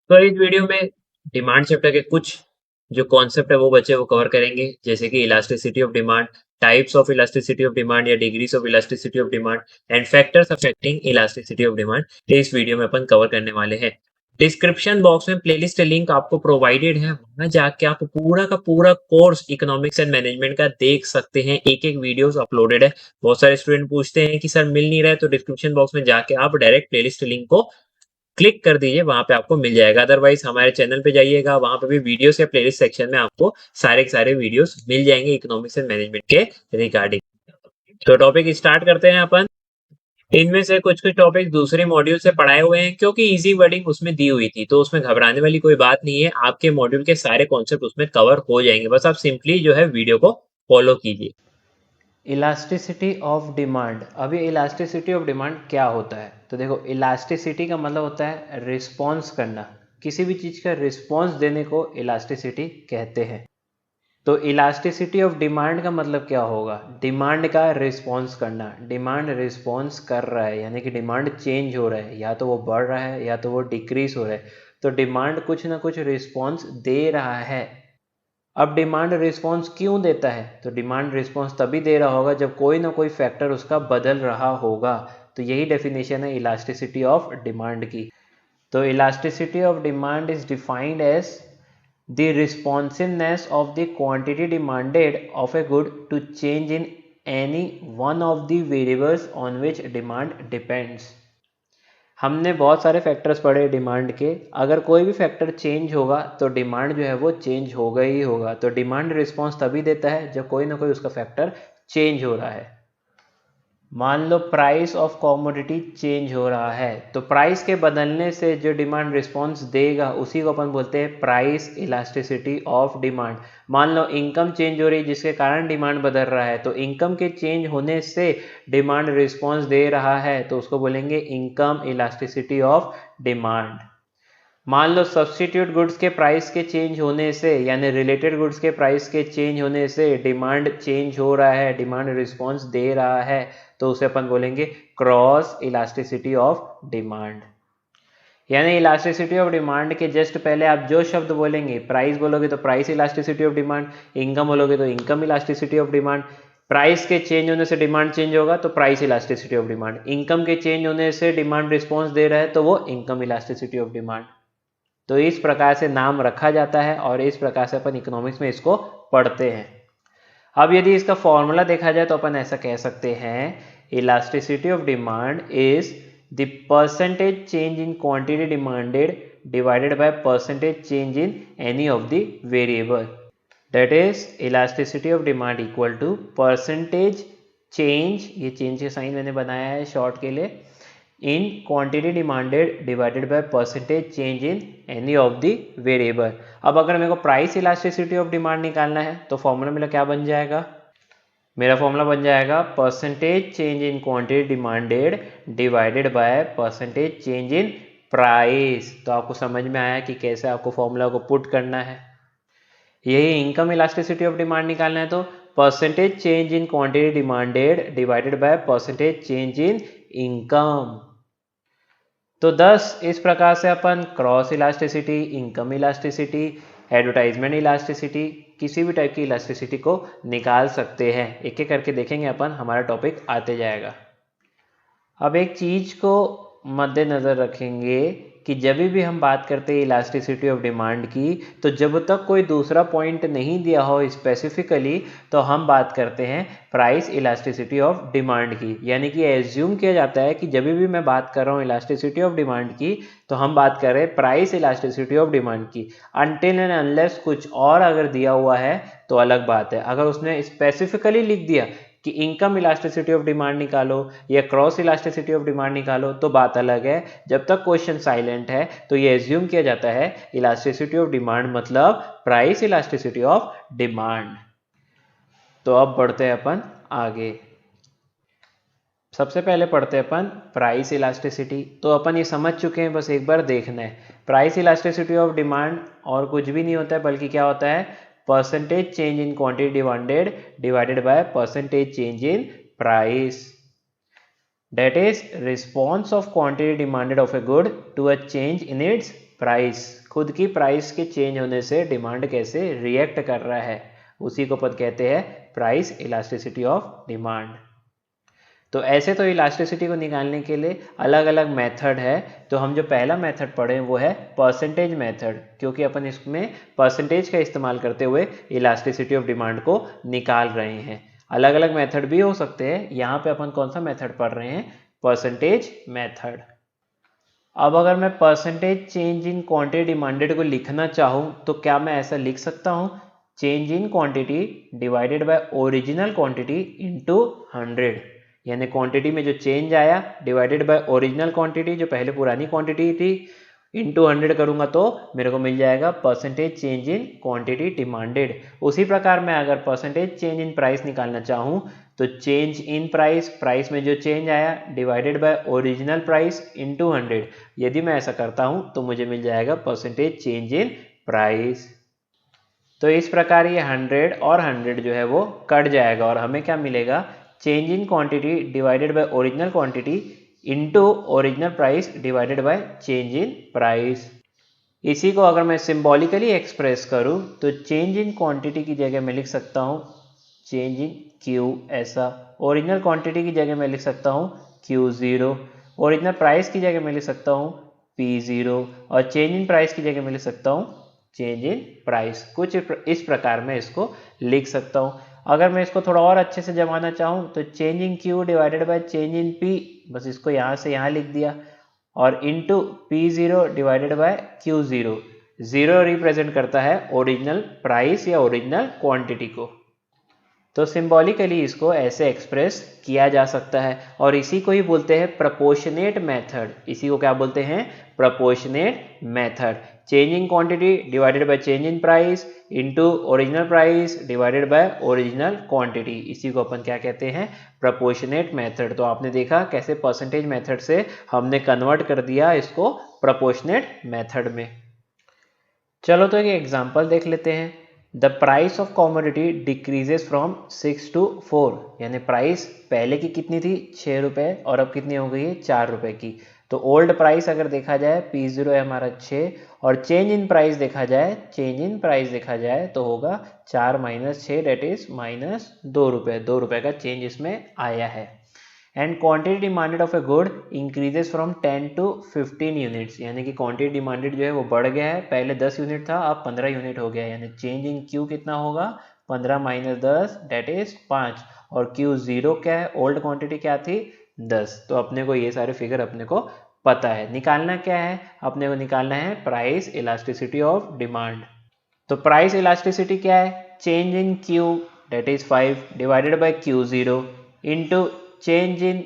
तो इस वीडियो में डिमांड चैप्टर के कुछ जो कॉन्सेप्ट है वो बच्चे वो कवर करेंगे, जैसे कि elasticity of demand, types of elasticity of demand या degrees of elasticity of demand and factors affecting elasticity of demand. इस वीडियो में अपन कवर करने वाले हैं। डिस्क्रिप्शन बॉक्स में प्लेलिस्ट लिंक आपको प्रोवाइडेड है, वहां जाके आप पूरा का पूरा कोर्स इकोनॉमिक्स एंड मैनेजमेंट का देख सकते हैं। एक एक वीडियोस अपलोडेड है। बहुत सारे स्टूडेंट पूछते हैं कि सर मिल नहीं रहा है, तो डिस्क्रिप्शन बॉक्स में जाके आप डायरेक्ट प्लेलिस्ट लिंक को क्लिक कर दीजिए, वहाँ पे आपको मिल जाएगा। अदरवाइज़ हमारे चैनल पे जाइएगा, वहाँ पे भी वीडियोज़ या प्लेलिस्ट सेक्शन में आपको सारे के सारे वीडियोज़ मिल जाएँगे इकोनॉमिक्स एंड मैनेजमेंट के रिगार्डिंग। तो टॉपिक स्टार्ट करते हैं अपन। इनमें से कुछ-कुछ टॉपिक दूसरे मॉड्यूल से पढ़ाए हुए हैं, क्योंकि ईज़ी वर्डिंग उसमें दी हुई थी, तो उसमें घबराने वाली कोई बात नहीं है। आपके मॉड्यूल के सारे कॉन्सेप्ट उसमें कवर हो जाएँगे। बस आप सिंपली जो है वीडियो को फॉलो कीजिए। Elasticity of demand. अभी इलास्टिसिटी ऑफ डिमांड क्या होता है? तो देखो, इलास्टिसिटी का मतलब होता है रिस्पॉन्स करना। किसी भी चीज़ का रिस्पॉन्स देने को इलास्टिसिटी कहते हैं। तो इलास्टिसिटी ऑफ डिमांड का मतलब क्या होगा? डिमांड का रिस्पॉन्स करना। डिमांड रिस्पॉन्स कर रहा है, यानी कि डिमांड चेंज हो रहा है, या तो वो बढ़ रहा है या तो वो डिक्रीज हो रहा है। तो डिमांड कुछ ना कुछ रिस्पॉन्स दे रहा है। अब डिमांड रिस्पॉन्स क्यों देता है? तो डिमांड रिस्पॉन्स तभी दे रहा होगा जब कोई ना कोई फैक्टर उसका बदल रहा होगा। तो यही डेफिनेशन है इलास्टिसिटी ऑफ डिमांड की। तो elasticity of demand is defined as the responsiveness of the quantity demanded of a good to change in any one of the variables on which demand depends. हमने बहुत सारे factors पढ़े demand के। अगर कोई भी फैक्टर चेंज होगा तो डिमांड जो है वो चेंज होगा ही होगा। तो डिमांड रिस्पॉन्स तभी देता है जब कोई ना कोई उसका फैक्टर चेंज हो रहा है। मान लो प्राइस ऑफ कॉमोडिटी चेंज हो रहा है, तो प्राइस के बदलने से जो डिमांड रिस्पॉन्स देगा उसी को अपन बोलते हैं प्राइस इलास्टिसिटी ऑफ डिमांड। मान लो इनकम चेंज हो रही है जिसके कारण डिमांड बदल रहा है, तो इनकम के चेंज होने से डिमांड रिस्पॉन्स दे रहा है, तो उसको बोलेंगे इनकम इलास्टिसिटी ऑफ डिमांड। मान लो सब्सटीट्यूट गुड्स के प्राइस के चेंज होने से, यानी रिलेटेड गुड्स के प्राइस के चेंज होने से डिमांड चेंज हो रहा है, डिमांड रिस्पॉन्स दे रहा है, तो उसे अपन बोलेंगे क्रॉस इलास्टिसिटी ऑफ डिमांड। यानी इलास्टिसिटी ऑफ डिमांड के जस्ट पहले आप जो शब्द बोलेंगे, प्राइस बोलोगे तो price elasticity of demand, income बोलोगे तो income elasticity of demand. Price के चेंज होने से डिमांड चेंज होगा तो price elasticity of demand. Income के चेंज होने से डिमांड रिस्पॉन्स दे रहा है तो वो इनकम इलास्टिसिटी ऑफ डिमांड। तो इस प्रकार से नाम रखा जाता है और इस प्रकार से अपन इकोनॉमिक्स में इसको पढ़ते हैं। अब यदि इसका फॉर्मूला देखा जाए तो अपन ऐसा कह सकते हैं, elasticity of demand is the percentage change in quantity demanded divided by percentage change in any of the variable. That is elasticity of demand equal to percentage change, ये चेंज का साइन मैंने बनाया है शॉर्ट के लिए, in quantity demanded divided by percentage change in any of the variable। अब अगर मेरे को प्राइस इलास्टिसिटी ऑफ डिमांड निकालना है तो फॉर्मूला मेरा क्या बन जाएगा? मेरा फॉर्मूला बन जाएगा percentage change in quantity demanded divided by percentage change in price. तो आपको समझ में आया कि कैसे आपको फॉर्मूला को पुट करना है। यही इनकम इलास्टिसिटी ऑफ डिमांड निकालना है तो percentage change in quantity demanded divided by percentage change in income. तो 10 इस प्रकार से अपन cross elasticity, income elasticity, advertisement elasticity, किसी भी टाइप की इलास्टिसिटी को निकाल सकते हैं। एक एक करके देखेंगे अपन, हमारा टॉपिक आते जाएगा। अब एक चीज को मद्देनजर रखेंगे कि जब भी हम बात करते हैं इलास्टिसिटी ऑफ डिमांड की, तो जब तक कोई दूसरा पॉइंट नहीं दिया हो स्पेसिफिकली, तो हम बात करते हैं प्राइस इलास्टिसिटी ऑफ डिमांड की। यानी कि एज्यूम किया जाता है कि जब भी मैं बात कर रहा हूँ इलास्टिसिटी ऑफ डिमांड की, तो हम बात कर रहे हैं प्राइस इलास्टिसिटी ऑफ डिमांड की। अनटिल एंड अनलेस कुछ और अगर दिया हुआ है तो अलग बात है। अगर उसने स्पेसिफिकली लिख दिया कि इनकम इलास्टिसिटी ऑफ डिमांड निकालो या क्रॉस इलास्टिसिटी ऑफ डिमांड निकालो, तो बात अलग है। जब तक क्वेश्चन साइलेंट है तो ये एज्यूम किया जाता है इलास्टिसिटी ऑफ डिमांड मतलब प्राइस इलास्टिसिटी ऑफ डिमांड। तो अब बढ़ते हैं अपन आगे। सबसे पहले पढ़ते हैं अपन प्राइस इलास्टिसिटी। तो अपन ये समझ चुके हैं, बस एक बार देखना है। प्राइस इलास्टिसिटी ऑफ डिमांड और कुछ भी नहीं होता है, बल्कि क्या होता है, percentage change in quantity demanded divided by percentage change in price. That is response of quantity demanded of a good to a change in its price खुद की प्राइस के चेंज होने से डिमांड कैसे रिएक्ट कर रहा है, उसी को अपन कहते हैं प्राइस इलास्टिसिटी ऑफ डिमांड। तो ऐसे तो इलास्टिसिटी को निकालने के लिए अलग अलग मेथड है। तो हम जो पहला मेथड पढ़े वो है परसेंटेज मेथड, क्योंकि अपन इसमें परसेंटेज का इस्तेमाल करते हुए इलास्टिसिटी ऑफ डिमांड को निकाल रहे हैं। अलग अलग मेथड भी हो सकते हैं, यहाँ पे अपन कौन सा मेथड पढ़ रहे हैं, परसेंटेज मेथड। अब अगर मैं percentage change in quantity demanded को लिखना चाहूँ तो क्या मैं ऐसा लिख सकता हूँ, change in quantity divided by original quantity into 100, यानी क्वांटिटी में जो चेंज आया डिवाइडेड बाय ओरिजिनल क्वांटिटी जो पहले पुरानी क्वांटिटी थी इनटू 100 करूंगा तो मेरे को मिल जाएगा percentage change in quantity demanded. उसी प्रकार मैं अगर परसेंटेज चेंज इन प्राइस निकालना चाहूँ तो चेंज इन प्राइस, प्राइस में जो चेंज आया divided by original price into 100, यदि मैं ऐसा करता हूँ तो मुझे मिल जाएगा परसेंटेज चेंज इन प्राइस। तो इस प्रकार ये 100 और 100 जो है वो कट जाएगा और हमें क्या मिलेगा, change in quantity divided by original quantity into original price divided by change in price. इसी को अगर मैं सिंबॉलिकली एक्सप्रेस करूं तो चेंज इन क्वांटिटी की जगह मैं लिख सकता हूं चेंज इन क्यू, ऐसा ओरिजिनल क्वांटिटी की जगह मैं लिख सकता हूं Q0, ओरिजिनल प्राइस की जगह मैं लिख सकता हूं P0 और चेंज इन प्राइस की जगह मैं लिख सकता हूं चेंज इन प्राइस। कुछ इस प्रकार मैं इसको लिख सकता हूं। अगर मैं इसको थोड़ा और अच्छे से जमाना चाहूँ तो change in Q divided by change in P, बस इसको यहाँ से यहाँ लिख दिया, और into P0 divided by Q0। 0 represent करता है ओरिजिनल प्राइस या ओरिजिनल क्वांटिटी को। तो सिंबॉलिकली इसको ऐसे एक्सप्रेस किया जा सकता है और इसी को ही बोलते हैं प्रोपोर्शनेट मेथड। इसी को क्या बोलते हैं, proportionate method. Change in quantity divided by change in price into original price divided by original quantity, इसी को अपन क्या कहते हैं, प्रोपोर्शनेट मेथड। तो आपने देखा कैसे परसेंटेज मेथड से हमने कन्वर्ट कर दिया इसको प्रोपोर्शनेट मेथड में। चलो तो एक एग्जांपल देख लेते हैं। The price of commodity decreases from 6 to 4, यानी प्राइस पहले की कितनी थी 6 रुपये और अब कितनी हो गई है 4 रुपये की। तो ओल्ड प्राइस अगर देखा जाए P0 है हमारा 6 और चेंज इन प्राइस देखा जाए, चेंज इन प्राइस देखा जाए तो होगा 4 माइनस 6 डेट इज माइनस 2 रुपये। 2 रुपये का चेंज इसमें आया है। And quantity demanded of a good increases from 10 to 15 units, यानी कि क्वांटिटी डिमांडेड जो है वो बढ़ गया है, पहले 10 यूनिट था अब 15 यूनिट हो गया है, यानी चेंज इन क्यू कितना होगा 15 माइनस 10 डेट इज 5 और Q0 क्या है, ओल्ड क्वांटिटी क्या थी 10। तो अपने को ये सारे फिगर अपने को पता है। निकालना क्या है, अपने को निकालना है प्राइस इलास्टिसिटी ऑफ डिमांड। तो प्राइस इलास्टिसिटी क्या है, चेंज इन Q डेट is 5 divided by Q0 into change in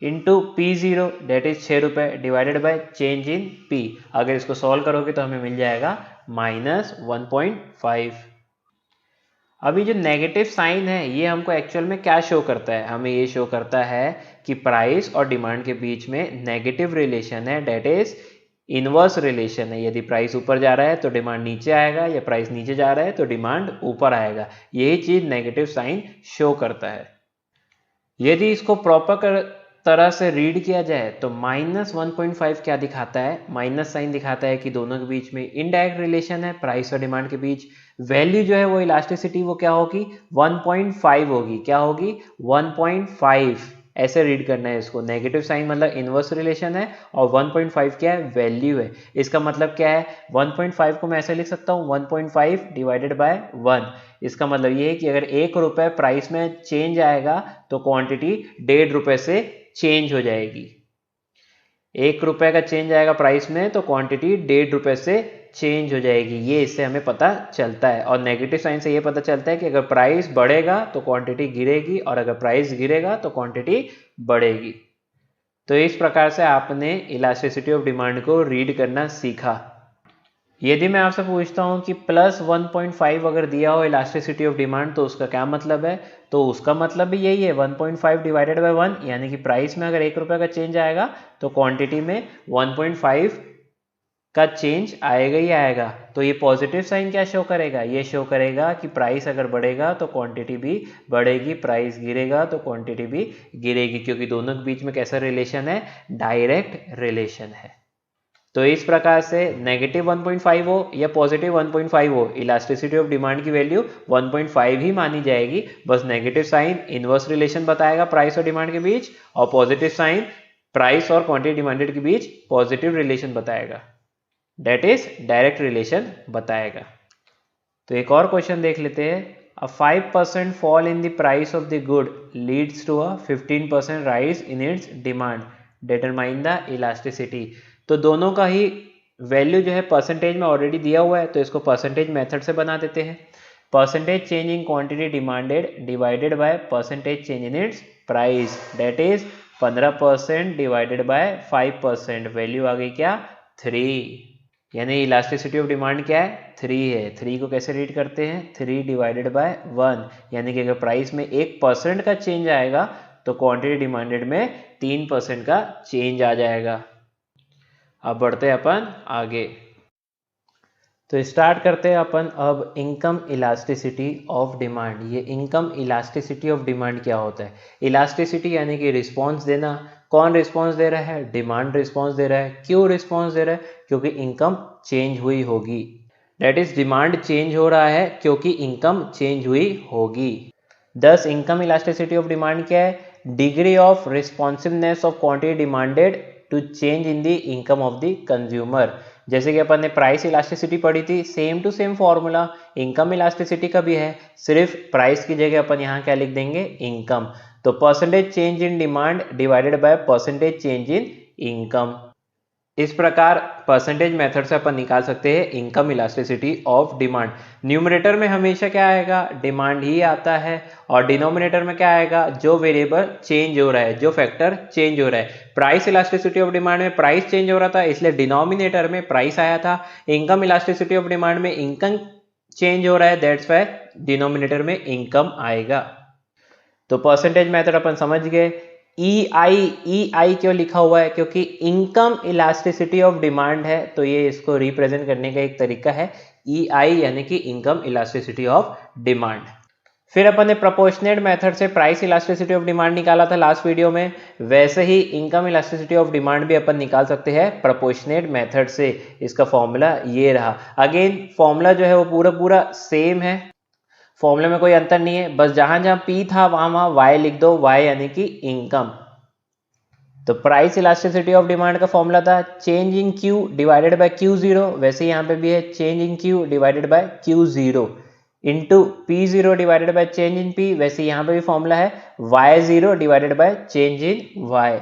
into P0 डेट इज 6 रुपये divided by change in P। अगर इसको सॉल्व करोगे तो हमें मिल जाएगा -1.5। अभी जो नेगेटिव साइन है ये हमको एक्चुअल में क्या शो करता है, हमें ये शो करता है कि प्राइस और डिमांड के बीच में नेगेटिव रिलेशन है, डेट इज इनवर्स रिलेशन है। यदि प्राइस ऊपर जा रहा है तो डिमांड नीचे आएगा, या प्राइस नीचे जा रहा है तो डिमांड ऊपर आएगा। यही चीज नेगेटिव साइन शो करता है। यदि इसको प्रॉपर तरह से रीड किया जाए तो -1.5 क्या दिखाता है, माइनस साइन दिखाता है कि दोनों के बीच में इनडायरेक्ट रिलेशन है, प्राइस और डिमांड के बीच। वैल्यू जो है वो इलास्टिसिटी वो क्या होगी 1.5 होगी, क्या होगी 1.5, ऐसे रीड करना है इसको। नेगेटिव साइन मतलब इनवर्स रिलेशन है और 1.5 क्या है, वैल्यू है। इसका मतलब क्या है, 1.5 को मैं ऐसे लिख सकता हूँ 1.5 डिवाइडेड बाय 1। इसका मतलब ये है कि अगर 1 रुपये प्राइस में चेंज आएगा तो क्वांटिटी 1.5 रुपये से चेंज हो जाएगी। 1 रुपये का चेंज आएगा प्राइस में तो क्वांटिटी 1.5 रुपये से चेंज हो जाएगी। ये इससे हमें पता चलता है। और नेगेटिव साइन से ये पता चलता है कि अगर प्राइस बढ़ेगा तो क्वांटिटी गिरेगी और अगर प्राइस गिरेगा तो क्वांटिटी बढ़ेगी। तो इस प्रकार से आपने इलास्टिसिटी ऑफ डिमांड को रीड करना सीखा। यदि मैं आपसे पूछता हूं कि +1.5 अगर दिया हो इलास्टिसिटी ऑफ डिमांड तो उसका क्या मतलब है, तो उसका मतलब भी यही है 1.5 डिवाइडेड बाय 1, यानी कि प्राइस में अगर 1 रुपये का चेंज आएगा तो क्वांटिटी में 1.5 का चेंज आएगा ही आएगा। तो ये पॉजिटिव साइन क्या शो करेगा, ये शो करेगा कि प्राइस अगर बढ़ेगा तो क्वांटिटी भी बढ़ेगी, प्राइस गिरेगा तो क्वांटिटी भी गिरेगी, क्योंकि दोनों के बीच में कैसा रिलेशन है, डायरेक्ट रिलेशन है। तो इस प्रकार से नेगेटिव 1.5 हो या पॉजिटिव 1.5 हो, इलास्टिसिटी ऑफ डिमांड की वैल्यू 1.5 ही मानी जाएगी। बस नेगेटिव साइन इनवर्स रिलेशन बताएगा प्राइस और डिमांड के बीच, और पॉजिटिव साइन प्राइस और क्वांटिटी डिमांडेड के बीच पॉजिटिव रिलेशन बताएगा, डेट इज डायरेक्ट रिलेशन बताएगा। तो एक और क्वेश्चन देख लेते हैं। A 5% fall in the price of the good leads to a 15% rise in its demand. Determine the elasticity. तो दोनों का ही वैल्यू जो है परसेंटेज में ऑलरेडी दिया हुआ है, तो इसको परसेंटेज मेथड से बना देते हैं। Percentage change in quantity demanded divided by percentage change in its price, that is 15% divided by 5%, value आ गई क्या 3। यानी इलास्टिसिटी ऑफ डिमांड क्या है 3 है। 3 को कैसे रीड करते हैं 3 डिवाइडेड बाय 1, यानी कि अगर प्राइस में 1% का चेंज आएगा तो क्वांटिटी डिमांडेड में 3% का चेंज आ जाएगा। अब बढ़ते हैं अपन आगे। तो स्टार्ट करते हैं अपन अब इनकम इलास्टिसिटी ऑफ डिमांड। ये इनकम इलास्टिसिटी ऑफ डिमांड क्या होता है? इलास्टिसिटी यानी कि रिस्पॉन्स देना। कौन रिस्पॉन्स दे रहा है? डिमांड रिस्पॉन्स दे रहा है। क्यों रिस्पॉन्स दे रहा है? क्योंकि इनकम चेंज हुई होगी। डेट इज डिमांड चेंज हो रहा है क्योंकि इनकम चेंज हुई होगी। दस इनकम इलास्टिसिटी ऑफ डिमांड क्या है? Degree of responsiveness of quantity demanded to change in the income of the consumer. जैसे कि अपन ने प्राइस इलास्टिसिटी पढ़ी थी, same to same formula income elasticity का भी है, सिर्फ प्राइस की जगह अपन यहाँ क्या लिख देंगे इनकम। तो percentage change in demand divided by percentage change in income. इस प्रकार परसेंटेज मेथड से अपन निकाल सकते हैं income elasticity of demand. Numerator में हमेशा क्या आएगा? डिमांड ही आता है, और डिनोमिनेटर में क्या आएगा? जो वेरिएबल चेंज हो रहा है, जो फैक्टर चेंज हो रहा है। प्राइस इलास्टिसिटी ऑफ डिमांड में प्राइस चेंज हो रहा था, इसलिए डिनोमिनेटर में प्राइस आया था। इनकम इलास्टिसिटी ऑफ डिमांड में इनकम चेंज हो रहा है, दैट्स वाई डिनोमिनेटर में इनकम आएगा। तो परसेंटेज मेथड अपन समझ गए। EI क्यों लिखा हुआ है? क्योंकि इनकम इलास्टिसिटी ऑफ डिमांड है, तो ये इसको रिप्रेजेंट करने का एक तरीका है EI, यानी कि इनकम इलास्टिसिटी ऑफ डिमांड। फिर अपन ने प्रोपोर्शनेट मेथड से प्राइस इलास्टिसिटी ऑफ डिमांड निकाला था लास्ट वीडियो में, वैसे ही इनकम इलास्टिसिटी ऑफ डिमांड भी अपन निकाल सकते हैं प्रोपोर्शनेट मेथड से। इसका फॉर्मूला ये रहा। अगेन फॉर्मूला जो है वो पूरा सेम है, फॉर्मूले में कोई अंतर नहीं है, बस जहां जहां P था वहां Y लिख दो, Y यानी कि इनकम। तो प्राइस इलास्टिसिटी ऑफ डिमांड का फॉर्मूला था change in Q divided by Q0, वैसे यहाँ पे भी है change in Q divided by Q0 into P0 divided by change in P, वैसे यहाँ पे भी फॉर्मूला है Y0 divided by change in Y।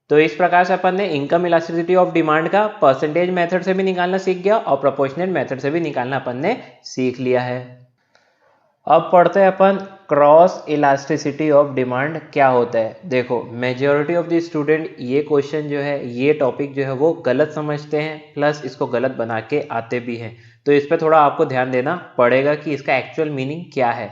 तो इस प्रकार से अपन ने इनकम इलास्टिसिटी ऑफ डिमांड का परसेंटेज मेथड से भी निकालना सीख गया और प्रोपोर्शनेट मेथड से भी निकालना अपन ने सीख लिया है। अब पढ़ते हैं अपन क्रॉस इलास्टिसिटी ऑफ डिमांड क्या होता है। देखो मेजॉरिटी ऑफ द स्टूडेंट ये क्वेश्चन जो है, ये टॉपिक जो है वो गलत समझते हैं, प्लस इसको गलत बना के आते भी हैं, तो इस पर थोड़ा आपको ध्यान देना पड़ेगा कि इसका एक्चुअल मीनिंग क्या है।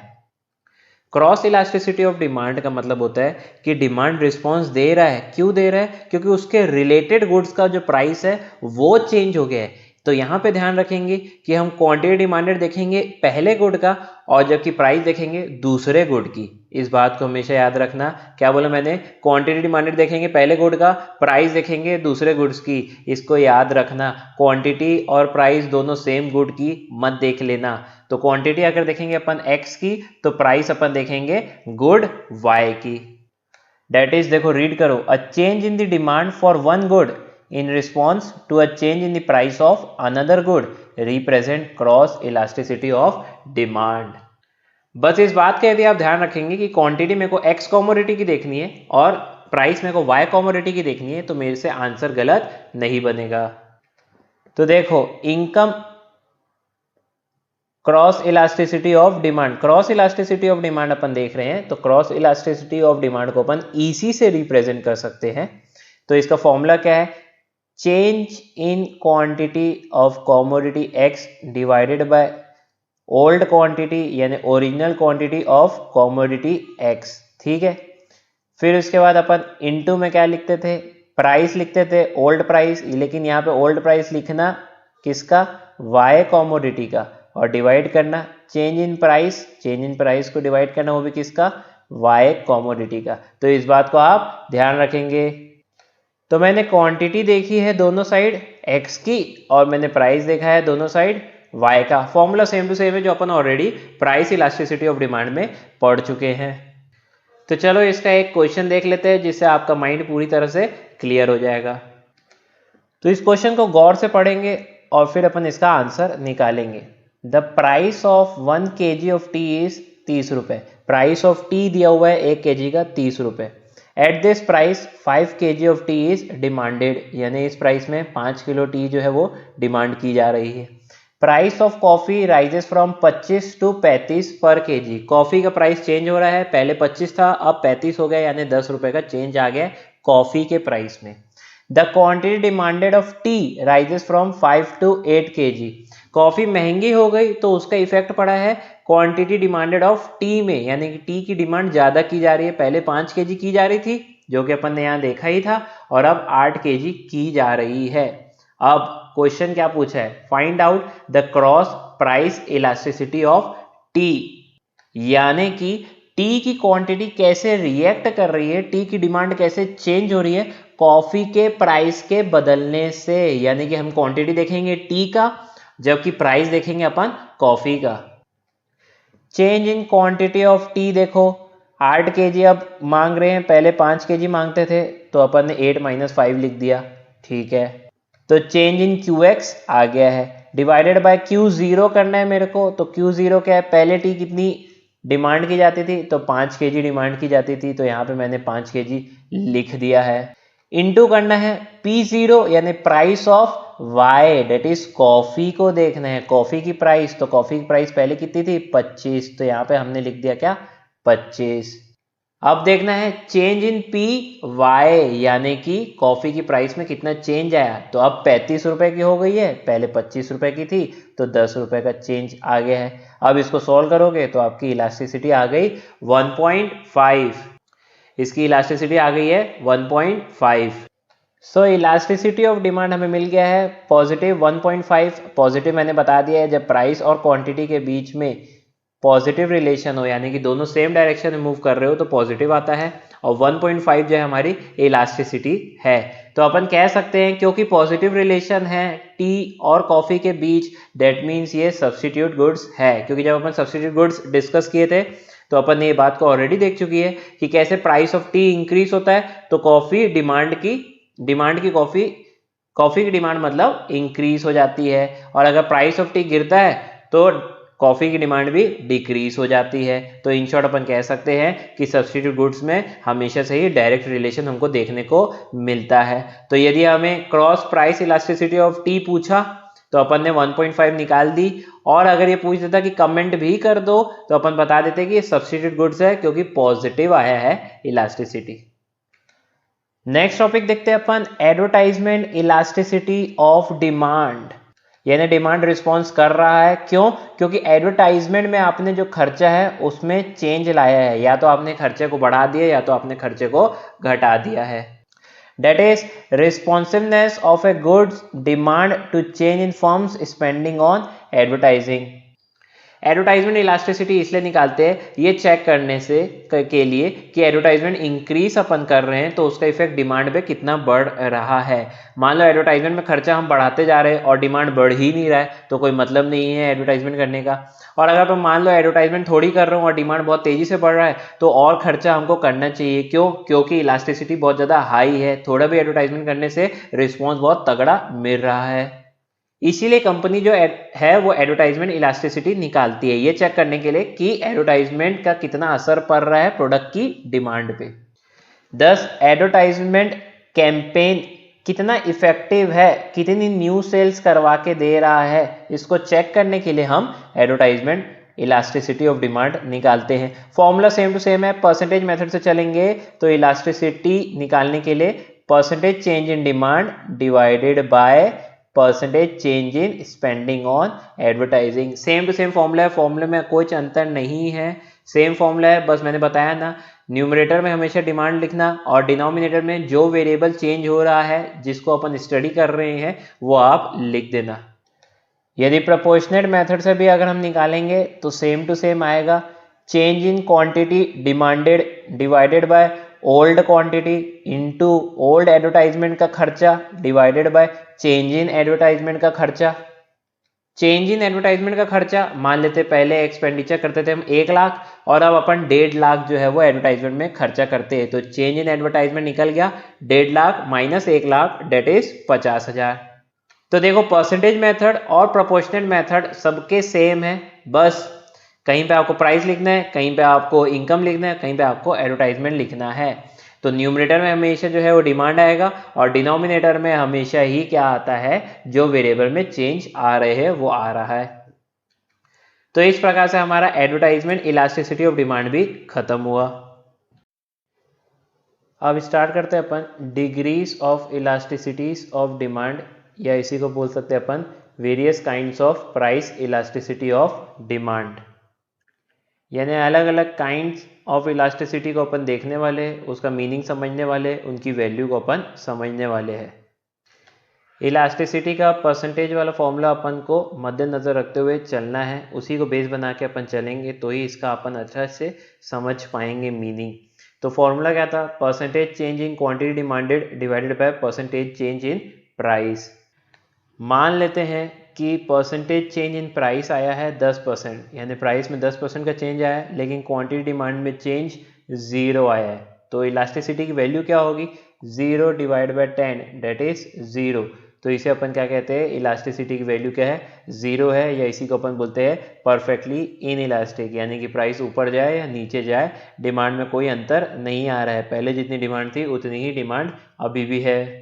क्रॉस इलास्टिसिटी ऑफ डिमांड का मतलब होता है कि डिमांड रिस्पॉन्स दे रहा है। क्यों दे रहा है? क्योंकि उसके रिलेटेड गुड्स का जो प्राइस है वो चेंज हो गया है। तो यहाँ पे ध्यान रखेंगे कि हम क्वांटिटी डिमांडेड देखेंगे पहले गुड का, और जबकि प्राइस देखेंगे दूसरे गुड की। इस बात को हमेशा याद रखना। क्या बोला मैंने? क्वांटिटी डिमांडेड देखेंगे पहले गुड का, प्राइस देखेंगे दूसरे गुड्स की। इसको याद रखना, क्वांटिटी और प्राइस दोनों सेम गुड की मत देख लेना। तो क्वांटिटी अगर देखेंगे अपन X की, तो प्राइस अपन देखेंगे गुड Y की। डेट इज, देखो रीड करो, a change in the demand for one good in response to a change in the price of another good represent cross elasticity of demand। बस इस बात का यदि आप ध्यान रखेंगे कि क्वांटिटी मेरे को X कमोडिटी की देखनी है और प्राइस मेरे को Y कमोडिटी की देखनी है, तो मेरे से आंसर गलत नहीं बनेगा। तो देखो income cross elasticity of demand, cross elasticity of demand अपन देख रहे हैं, तो क्रॉस इलास्टिसिटी ऑफ डिमांड को अपन EC से रिप्रेजेंट कर सकते हैं। तो इसका फॉर्मूला क्या है? Change in quantity of commodity X divided by old quantity यानी original quantity of commodity X। ठीक है, फिर उसके बाद अपन इनटू में क्या लिखते थे? प्राइस लिखते थे, ओल्ड प्राइस, लेकिन यहाँ पे ओल्ड प्राइस लिखना किसका? Y कमोडिटी का, और डिवाइड करना change in price, change in price को डिवाइड करना वो भी किसका? Y कमोडिटी का। तो इस बात को आप ध्यान रखेंगे। तो मैंने क्वांटिटी देखी है दोनों साइड, x की और मैंने प्राइस देखा है दोनों साइड y का। फॉर्मूला सेम टू सेम है जो अपन already price elasticity of demand में पढ़ चुके हैं। तो चलो इसका एक क्वेश्चन देख लेते हैं जिससे आपका माइंड पूरी तरह से क्लियर हो जाएगा। तो इस क्वेश्चन को गौर से पढ़ेंगे और फिर अपन इसका आंसर निकालेंगे। The price of 1 kg of T is 30 रुपये। प्राइस ऑफ टी दिया हुआ है 1 kg का 30 रुपये। At this price 5 kg of T is demanded, यानी इस प्राइस में 5 किलो टी जो है वो डिमांड की जा रही है। Price of coffee rises from 25 to 35 per KG. Coffee का प्राइस चेंज हो रहा है, पहले 25 था अब 35 हो गया, यानी 10 रुपए का चेंज आ गया कॉफी के प्राइस में। The quantity demanded of tea rises from 5 to 8 kg। Coffee महंगी हो गई तो उसका इफेक्ट पड़ा है क्वांटिटी डिमांडेड ऑफ टी में, यानी कि टी की डिमांड ज्यादा की जा रही है। पहले 5 kg की जा रही थी जो कि अपन ने यहाँ देखा ही था, और अब 8 kg की जा रही है। अब क्वेश्चन क्या पूछा है, find out the cross price elasticity of T, यानी कि टी की क्वांटिटी कैसे रिएक्ट कर रही है, टी की डिमांड कैसे चेंज हो रही है कॉफी के प्राइस के बदलने से। यानी कि हम क्वांटिटी देखेंगे टी का जबकि प्राइस देखेंगे अपन कॉफी का। Change in quantity of T देखो, 8 kg अब मांग रहे हैं, पहले 5 kg मांगते थे तो अपन ने 8 - 5 लिख दिया, ठीक है। तो चेंज इन QX आ गया है, डिवाइडेड बाय Q0 करना है मेरे को। तो Q0 क्या है, पहले टी कितनी डिमांड की जाती थी, तो 5 kg डिमांड की जाती थी, तो यहाँ पे मैंने 5 kg लिख दिया है। इनटू करना है P0 यानी price of Y, that is coffee को देखना है, कॉफी की प्राइस। तो कॉफी की प्राइस पहले कितनी थी 25, तो यहाँ पे हमने लिख दिया क्या 25। अब देखना है चेंज इन PY, यानी कि कॉफी की प्राइस में कितना चेंज आया। तो अब 35 रुपए की हो गई है, पहले 25 रुपए की थी, तो 10 रुपए का चेंज आ गया है। अब इसको सॉल्व करोगे तो आपकी इलास्टिसिटी आ गई 1.5। इसकी इलास्टिसिटी आ गई है 1.5। सो इलास्टिसिटी ऑफ डिमांड हमें मिल गया है पॉजिटिव 1.5। पॉजिटिव मैंने बता दिया है जब प्राइस और क्वांटिटी के बीच में पॉजिटिव रिलेशन हो, यानी कि दोनों सेम डायरेक्शन में मूव कर रहे हो तो पॉजिटिव आता है। और 1.5 जो है हमारी इलास्टिसिटी है। तो अपन कह सकते हैं क्योंकि पॉजिटिव रिलेशन है टी और कॉफी के बीच, दैट मीन्स ये सब्स्टिट्यूट गुड्स है। क्योंकि जब अपन सब्स्टिट्यूट गुड्स डिस्कस किए थे तो अपन ने ये बात को ऑलरेडी देख चुकी है कि कैसे प्राइस ऑफ टी इंक्रीज होता है तो कॉफी डिमांड की कॉफी की डिमांड मतलब इंक्रीज हो जाती है, और अगर प्राइस ऑफ टी गिरता है तो कॉफी की डिमांड भी डिक्रीज हो जाती है। तो इन शॉर्ट अपन कह सकते हैं कि सब्स्टिट्यूट गुड्स में हमेशा से ही डायरेक्ट रिलेशन हमको देखने को मिलता है। तो यदि हमें cross price elasticity of T पूछा तो अपन ने 1.5 निकाल दी, और अगर ये पूछ देता कि कमेंट भी कर दो तो अपन बता देते कि ये सब्स्टिट्यूट गुड्स है क्योंकि पॉजिटिव आया है इलास्टिसिटी। नेक्स्ट टॉपिक देखते हैं अपन, एडवर्टाइजमेंट इलास्टिसिटी ऑफ डिमांड, यानी डिमांड रिस्पॉन्स कर रहा है। क्यों? क्योंकि एडवर्टाइजमेंट में आपने जो खर्चा है उसमें चेंज लाया है, या तो आपने खर्चे को बढ़ा दिया या तो आपने खर्चे को घटा दिया है। That is responsiveness of a goods demand to change in firms spending on advertising. Advertisement elasticity इसलिए निकालते हैं ये चेक करने से के लिए कि एडवर्टाइजमेंट इंक्रीज अपन कर रहे हैं तो उसका इफेक्ट डिमांड पे कितना बढ़ रहा है। मान लो एडवर्टाइजमेंट में खर्चा हम बढ़ाते जा रहे हैं और डिमांड बढ़ ही नहीं रहा है तो कोई मतलब नहीं है एडवर्टाइजमेंट करने का। और अगर मैं मान लो एडवर्टाइजमेंट थोड़ी कर रहा हूँ और डिमांड बहुत तेजी से बढ़ रहा है तो और खर्चा हमको करना चाहिए। क्यों? क्योंकि इलास्टिसिटी बहुत ज़्यादा हाई है, थोड़ा भी एडवर्टाइजमेंट करने से रिस्पॉन्स बहुत तगड़ा मिल रहा है। इसीलिए कंपनी जो है वो एडवर्टाइजमेंट इलास्टिसिटी निकालती है ये चेक करने के लिए कि एडवर्टाइजमेंट का कितना असर पड़ रहा है प्रोडक्ट की डिमांड पे। 10 एडवर्टाइजमेंट कैंपेन कितना इफेक्टिव है, कितनी न्यू सेल्स करवा के दे रहा है, इसको चेक करने के लिए हम एडवर्टाइजमेंट इलास्टिसिटी ऑफ डिमांड निकालते हैं। फॉर्मूला सेम टू सेम है, परसेंटेज मेथड से चलेंगे तो इलास्टिसिटी निकालने के लिए percentage change in demand divided by percentage change in spending on advertising. Same to same formula है, फॉर्मूले में कुछ अंतर नहीं है, सेम फॉर्मूला है। बस मैंने बताया ना, न्यूमरेटर में हमेशा डिमांड लिखना और डिनोमिनेटर में जो वेरिएबल चेंज हो रहा है जिसको अपन स्टडी कर रहे हैं वो आप लिख देना। यदि प्रोपोर्शनेट मेथड से भी अगर हम निकालेंगे तो सेम टू सेम आएगा, change in quantity demanded divided by old quantity into old advertisement का खर्चा divided by change in advertisement का खर्चा। चेंज इन एडवर्टाइजमेंट का खर्चा मान लेते पहले एक्सपेंडिचर करते थे हम 1 लाख और अब अपन 1.5 लाख जो है वो एडवर्टाइजमेंट में खर्चा करते हैं, तो चेंज इन एडवर्टाइजमेंट निकल गया 1.5 lakh minus 1 lakh that is 50,000। तो देखो परसेंटेज मेथड और प्रोपोर्शनल मेथड सबके सेम है, बस कहीं पे आपको प्राइस लिखना है, कहीं पे आपको इनकम लिखना है, कहीं पे आपको एडवर्टाइजमेंट लिखना है। तो न्यूमरेटर में हमेशा जो है वो डिमांड आएगा और डिनोमिनेटर में हमेशा ही क्या आता है, जो वेरिएबल में चेंज आ रहे हैं वो आ रहा है। तो इस प्रकार से हमारा एडवर्टाइजमेंट इलास्टिसिटी ऑफ डिमांड भी खत्म हुआ। अब स्टार्ट करते हैं अपन degrees of elasticities of demand, या इसी को बोल सकते हैं अपन various kinds of price elasticity of demand. यानी अलग अलग काइंड्स ऑफ इलास्टिसिटी को अपन देखने वाले हैं, उसका मीनिंग समझने वाले, उनकी वैल्यू को अपन समझने वाले हैं। इलास्टिसिटी का परसेंटेज वाला फॉर्मूला अपन को मद्देनजर रखते हुए चलना है, उसी को बेस बना के अपन चलेंगे तो ही इसका अपन अच्छा से समझ पाएंगे मीनिंग। तो फॉर्मूला क्या था, percentage change in quantity demanded divided by percentage change in price. मान लेते हैं कि परसेंटेज चेंज इन प्राइस आया है 10%, यानी प्राइस में 10% का चेंज आया है, लेकिन क्वांटिटी डिमांड में चेंज 0 आया है। तो इलास्टिसिटी की वैल्यू क्या होगी, 0 डिवाइड बाय 10 डेट इज 0। तो इसे अपन क्या कहते हैं, इलास्टिसिटी की वैल्यू क्या है, 0 है, या इसी को अपन बोलते हैं परफेक्टली इन इलास्टिक, यानी कि प्राइस ऊपर जाए या नीचे जाए डिमांड में कोई अंतर नहीं आ रहा है, पहले जितनी डिमांड थी उतनी ही डिमांड अभी भी है।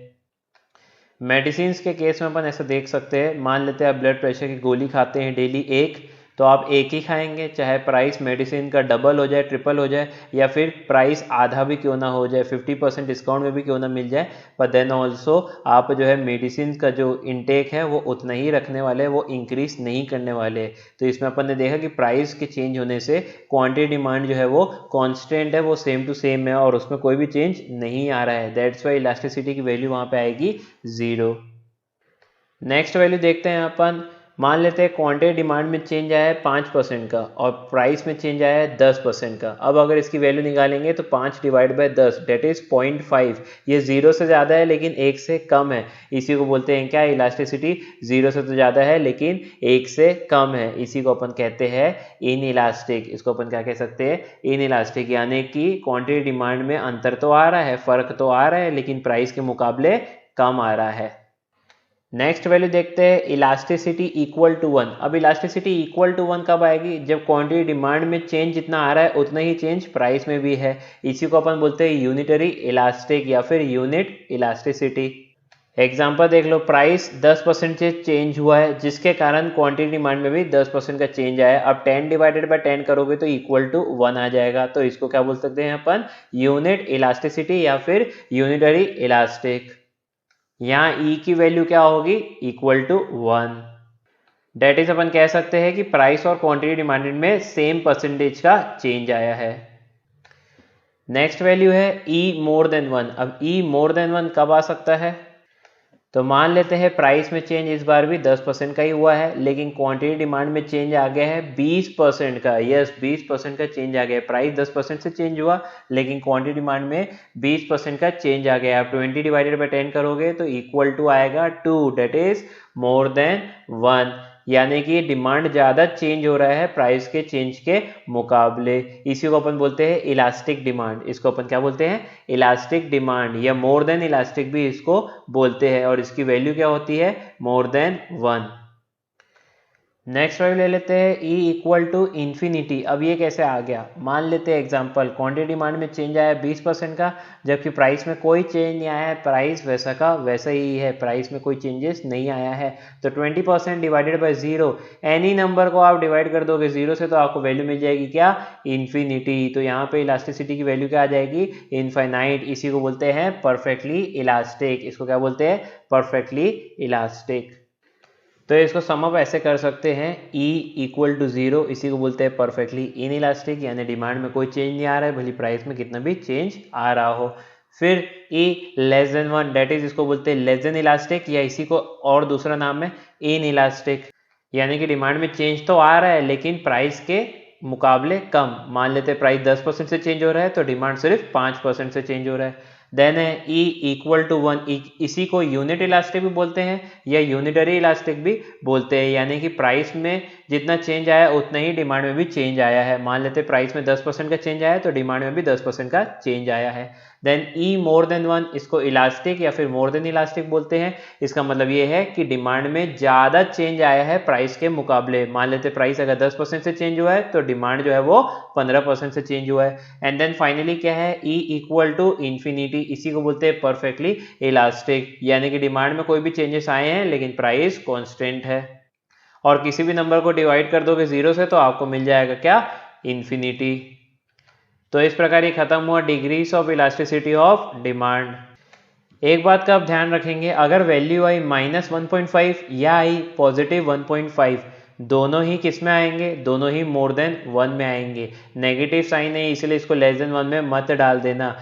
मेडिसिन के केस में अपन ऐसा देख सकते हैं, मान लेते हैं आप ब्लड प्रेशर की गोली खाते हैं डेली एक, तो आप एक ही खाएंगे, चाहे प्राइस मेडिसिन का डबल हो जाए, ट्रिपल हो जाए, या फिर प्राइस आधा भी क्यों ना हो जाए, 50% डिस्काउंट में भी क्यों ना मिल जाए, पर देन ऑल्सो आप जो है मेडिसिन का जो इनटेक है वो उतना ही रखने वाले हैं, वो इंक्रीज नहीं करने वाले। तो इसमें अपन ने देखा कि प्राइस के चेंज होने से क्वांटिटी डिमांड जो है वो कॉन्स्टेंट है, वो सेम टू सेम है और उसमें कोई भी चेंज नहीं आ रहा है, दैट्स वाई इलास्टिसिटी की वैल्यू वहाँ पे आएगी 0। नेक्स्ट वैल्यू देखते हैं अपन, मान लेते हैं क्वांटिटी डिमांड में चेंज आया है 5% का और प्राइस में चेंज आया है 10% का। अब अगर इसकी वैल्यू निकालेंगे तो 5 डिवाइड बाय 10 डेट इज 0.5, ये 0 से ज़्यादा है लेकिन 1 से कम है, इसी को बोलते हैं क्या, इलास्टिसिटी। 0 से तो ज़्यादा है लेकिन 1 से कम है, इसी को अपन कहते हैं इन इलास्टिक। इसको अपन क्या कह सकते हैं, इन इलास्टिक, यानी कि क्वांटिटी डिमांड में अंतर तो आ रहा है, फर्क तो आ रहा है, लेकिन प्राइस के मुकाबले कम आ रहा है। नेक्स्ट वैल्यू देखते हैं इलास्टिसिटी इक्वल टू 1। अब इलास्टिसिटी इक्वल टू 1 कब आएगी, जब क्वांटिटी डिमांड में चेंज जितना आ रहा है उतना ही चेंज प्राइस में भी है, इसी को अपन बोलते हैं यूनिटरी इलास्टिक या फिर यूनिट इलास्टिसिटी। एग्जाम्पल देख लो, प्राइस 10% से चेंज हुआ है जिसके कारण क्वांटिटी डिमांड में भी 10% का चेंज आया। अब 10 डिवाइडेड बाय 10 करोगे तो इक्वल टू 1 आ जाएगा, तो इसको क्या बोल सकते हैं अपन, यूनिट इलास्टिसिटी या फिर यूनिटरी इलास्टिक। यहाँ ई की वैल्यू क्या होगी, इक्वल टू 1, डेट इज अपन कह सकते हैं कि प्राइस और क्वांटिटी डिमांडेड में सेम परसेंटेज का चेंज आया है। नेक्स्ट वैल्यू है ई मोर देन 1। अब ई मोर देन 1 कब आ सकता है, तो मान लेते हैं प्राइस में चेंज इस बार भी 10% का ही हुआ है, लेकिन क्वांटिटी डिमांड में चेंज आ गया है 20% का। यस, 20% का चेंज आ गया है, प्राइस 10% से चेंज हुआ लेकिन क्वांटिटी डिमांड में 20% का चेंज आ गया है। आप 20 डिवाइडेड बाय 10 करोगे तो इक्वल टू आएगा 2, डेट इज मोर देन 1, यानी कि डिमांड ज़्यादा चेंज हो रहा है प्राइस के चेंज के मुकाबले, इसी को अपन बोलते हैं इलास्टिक डिमांड। इसको अपन क्या बोलते हैं, इलास्टिक डिमांड, या मोर देन इलास्टिक भी इसको बोलते हैं, और इसकी वैल्यू क्या होती है, मोर देन 1। नेक्स्ट वैल्यू ले लेते हैं E इक्वल टू इन्फिनिटी। अब ये कैसे आ गया, मान लेते हैं एग्जांपल, क्वांटिटी डिमांड में चेंज आया 20% का, जबकि प्राइस में कोई चेंज नहीं आया है, प्राइस वैसा का वैसा ही है, प्राइस में कोई चेंजेस नहीं आया है। तो 20% डिवाइडेड बाय 0, एनी नंबर को आप डिवाइड कर दोगे 0 से तो आपको वैल्यू मिल जाएगी क्या, इन्फिनिटी। तो यहाँ पे इलास्टिसिटी की वैल्यू क्या आ जाएगी, इनफाइनाइट, इसी को बोलते हैं परफेक्टली इलास्टिक। इसको क्या बोलते हैं, परफेक्टली इलास्टिक। तो इसको सम अप ऐसे कर सकते हैं, E इक्वल टू 0, इसी को बोलते हैं परफेक्टली इन इलास्टिक, यानी डिमांड में कोई चेंज नहीं आ रहा है भले प्राइस में कितना भी चेंज आ रहा हो। फिर E less than 1, that is इसको बोलते हैं लेस देन इलास्टिक, या इसी को और दूसरा नाम है इन इलास्टिक, यानी कि डिमांड में चेंज तो आ रहा है लेकिन प्राइस के मुकाबले कम। मान लेते प्राइस 10% से चेंज हो रहा है तो डिमांड सिर्फ 5% से चेंज हो रहा है। देन है E इक्वल टू 1, इसी को यूनिट इलास्टिक भी बोलते हैं या यूनिटरी इलास्टिक भी बोलते हैं, यानी कि प्राइस में जितना चेंज आया उतना ही डिमांड में भी चेंज आया है। मान लेते प्राइस में 10% का चेंज आया तो डिमांड में भी 10% का चेंज आया है। देन E मोर देन 1, इसको इलास्टिक या फिर मोर देन इलास्टिक बोलते हैं। इसका मतलब ये है कि डिमांड में ज़्यादा चेंज आया है प्राइस के मुकाबले। मान लेते प्राइस अगर 10% से चेंज हुआ है तो डिमांड जो है वो 15% से चेंज हुआ है। एंड देन फाइनली क्या है, E इक्वल टू इन्फिनिटी, इसी को बोलते हैं परफेक्टली इलास्टिक, यानी कि डिमांड में कोई भी चेंजेस आए हैं लेकिन प्राइस कॉन्स्टेंट है। और किसी भी नंबर को डिवाइड कर दोगे 0 से तो आपको मिल जाएगा क्या, इन्फिनिटी। तो इस प्रकार ये खत्म हुआ degrees of elasticity of demand. एक बात का आप ध्यान रखेंगे, अगर वैल्यू आई -1.5 या आई पॉजिटिव 1.5, दोनों ही किस में आएंगे, दोनों ही मोर देन 1 में आएंगे। नेगेटिव साइन है इसलिए इसको लेस देन 1 में मत डाल देना।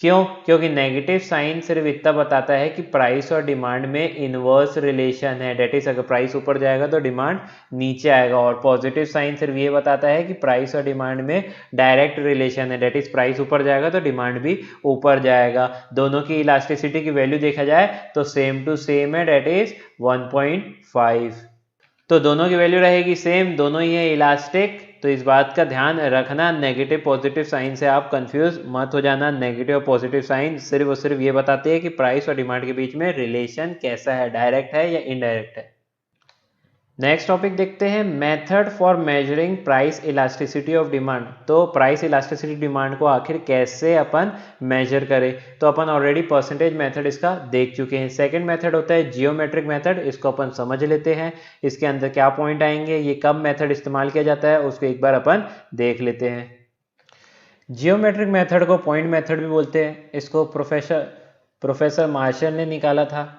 क्यों? क्योंकि नेगेटिव साइन सिर्फ इतना बताता है कि प्राइस और डिमांड में इनवर्स रिलेशन है, डेट इज अगर प्राइस ऊपर जाएगा तो डिमांड नीचे आएगा। और पॉजिटिव साइन सिर्फ ये बताता है कि प्राइस और डिमांड में डायरेक्ट रिलेशन है, डेट इज प्राइस ऊपर जाएगा तो डिमांड भी ऊपर जाएगा। दोनों की इलास्टिसिटी की वैल्यू देखा जाए तो सेम टू सेम है, डेट इज 1.5। तो दोनों की वैल्यू रहेगी सेम, दोनों ही है इलास्टिक। तो इस बात का ध्यान रखना, नेगेटिव पॉजिटिव साइन से आप कंफ्यूज मत हो जाना। नेगेटिव और पॉजिटिव साइन सिर्फ और सिर्फ ये बताते हैं कि प्राइस और डिमांड के बीच में रिलेशन कैसा है, डायरेक्ट है या इनडायरेक्ट है। नेक्स्ट टॉपिक देखते हैं, method for measuring price elasticity of demand. तो प्राइस इलास्टिसिटी डिमांड को आखिर कैसे अपन मेजर करें, तो अपन ऑलरेडी परसेंटेज मेथड इसका देख चुके हैं। सेकंड मेथड होता है जियोमेट्रिक मेथड, इसको अपन समझ लेते हैं, इसके अंदर क्या पॉइंट आएंगे, ये कब मेथड इस्तेमाल किया जाता है उसको एक बार अपन देख लेते हैं। जियोमेट्रिक मेथड को पॉइंट मेथड भी बोलते हैं, इसको प्रोफेसर मार्शल ने निकाला था।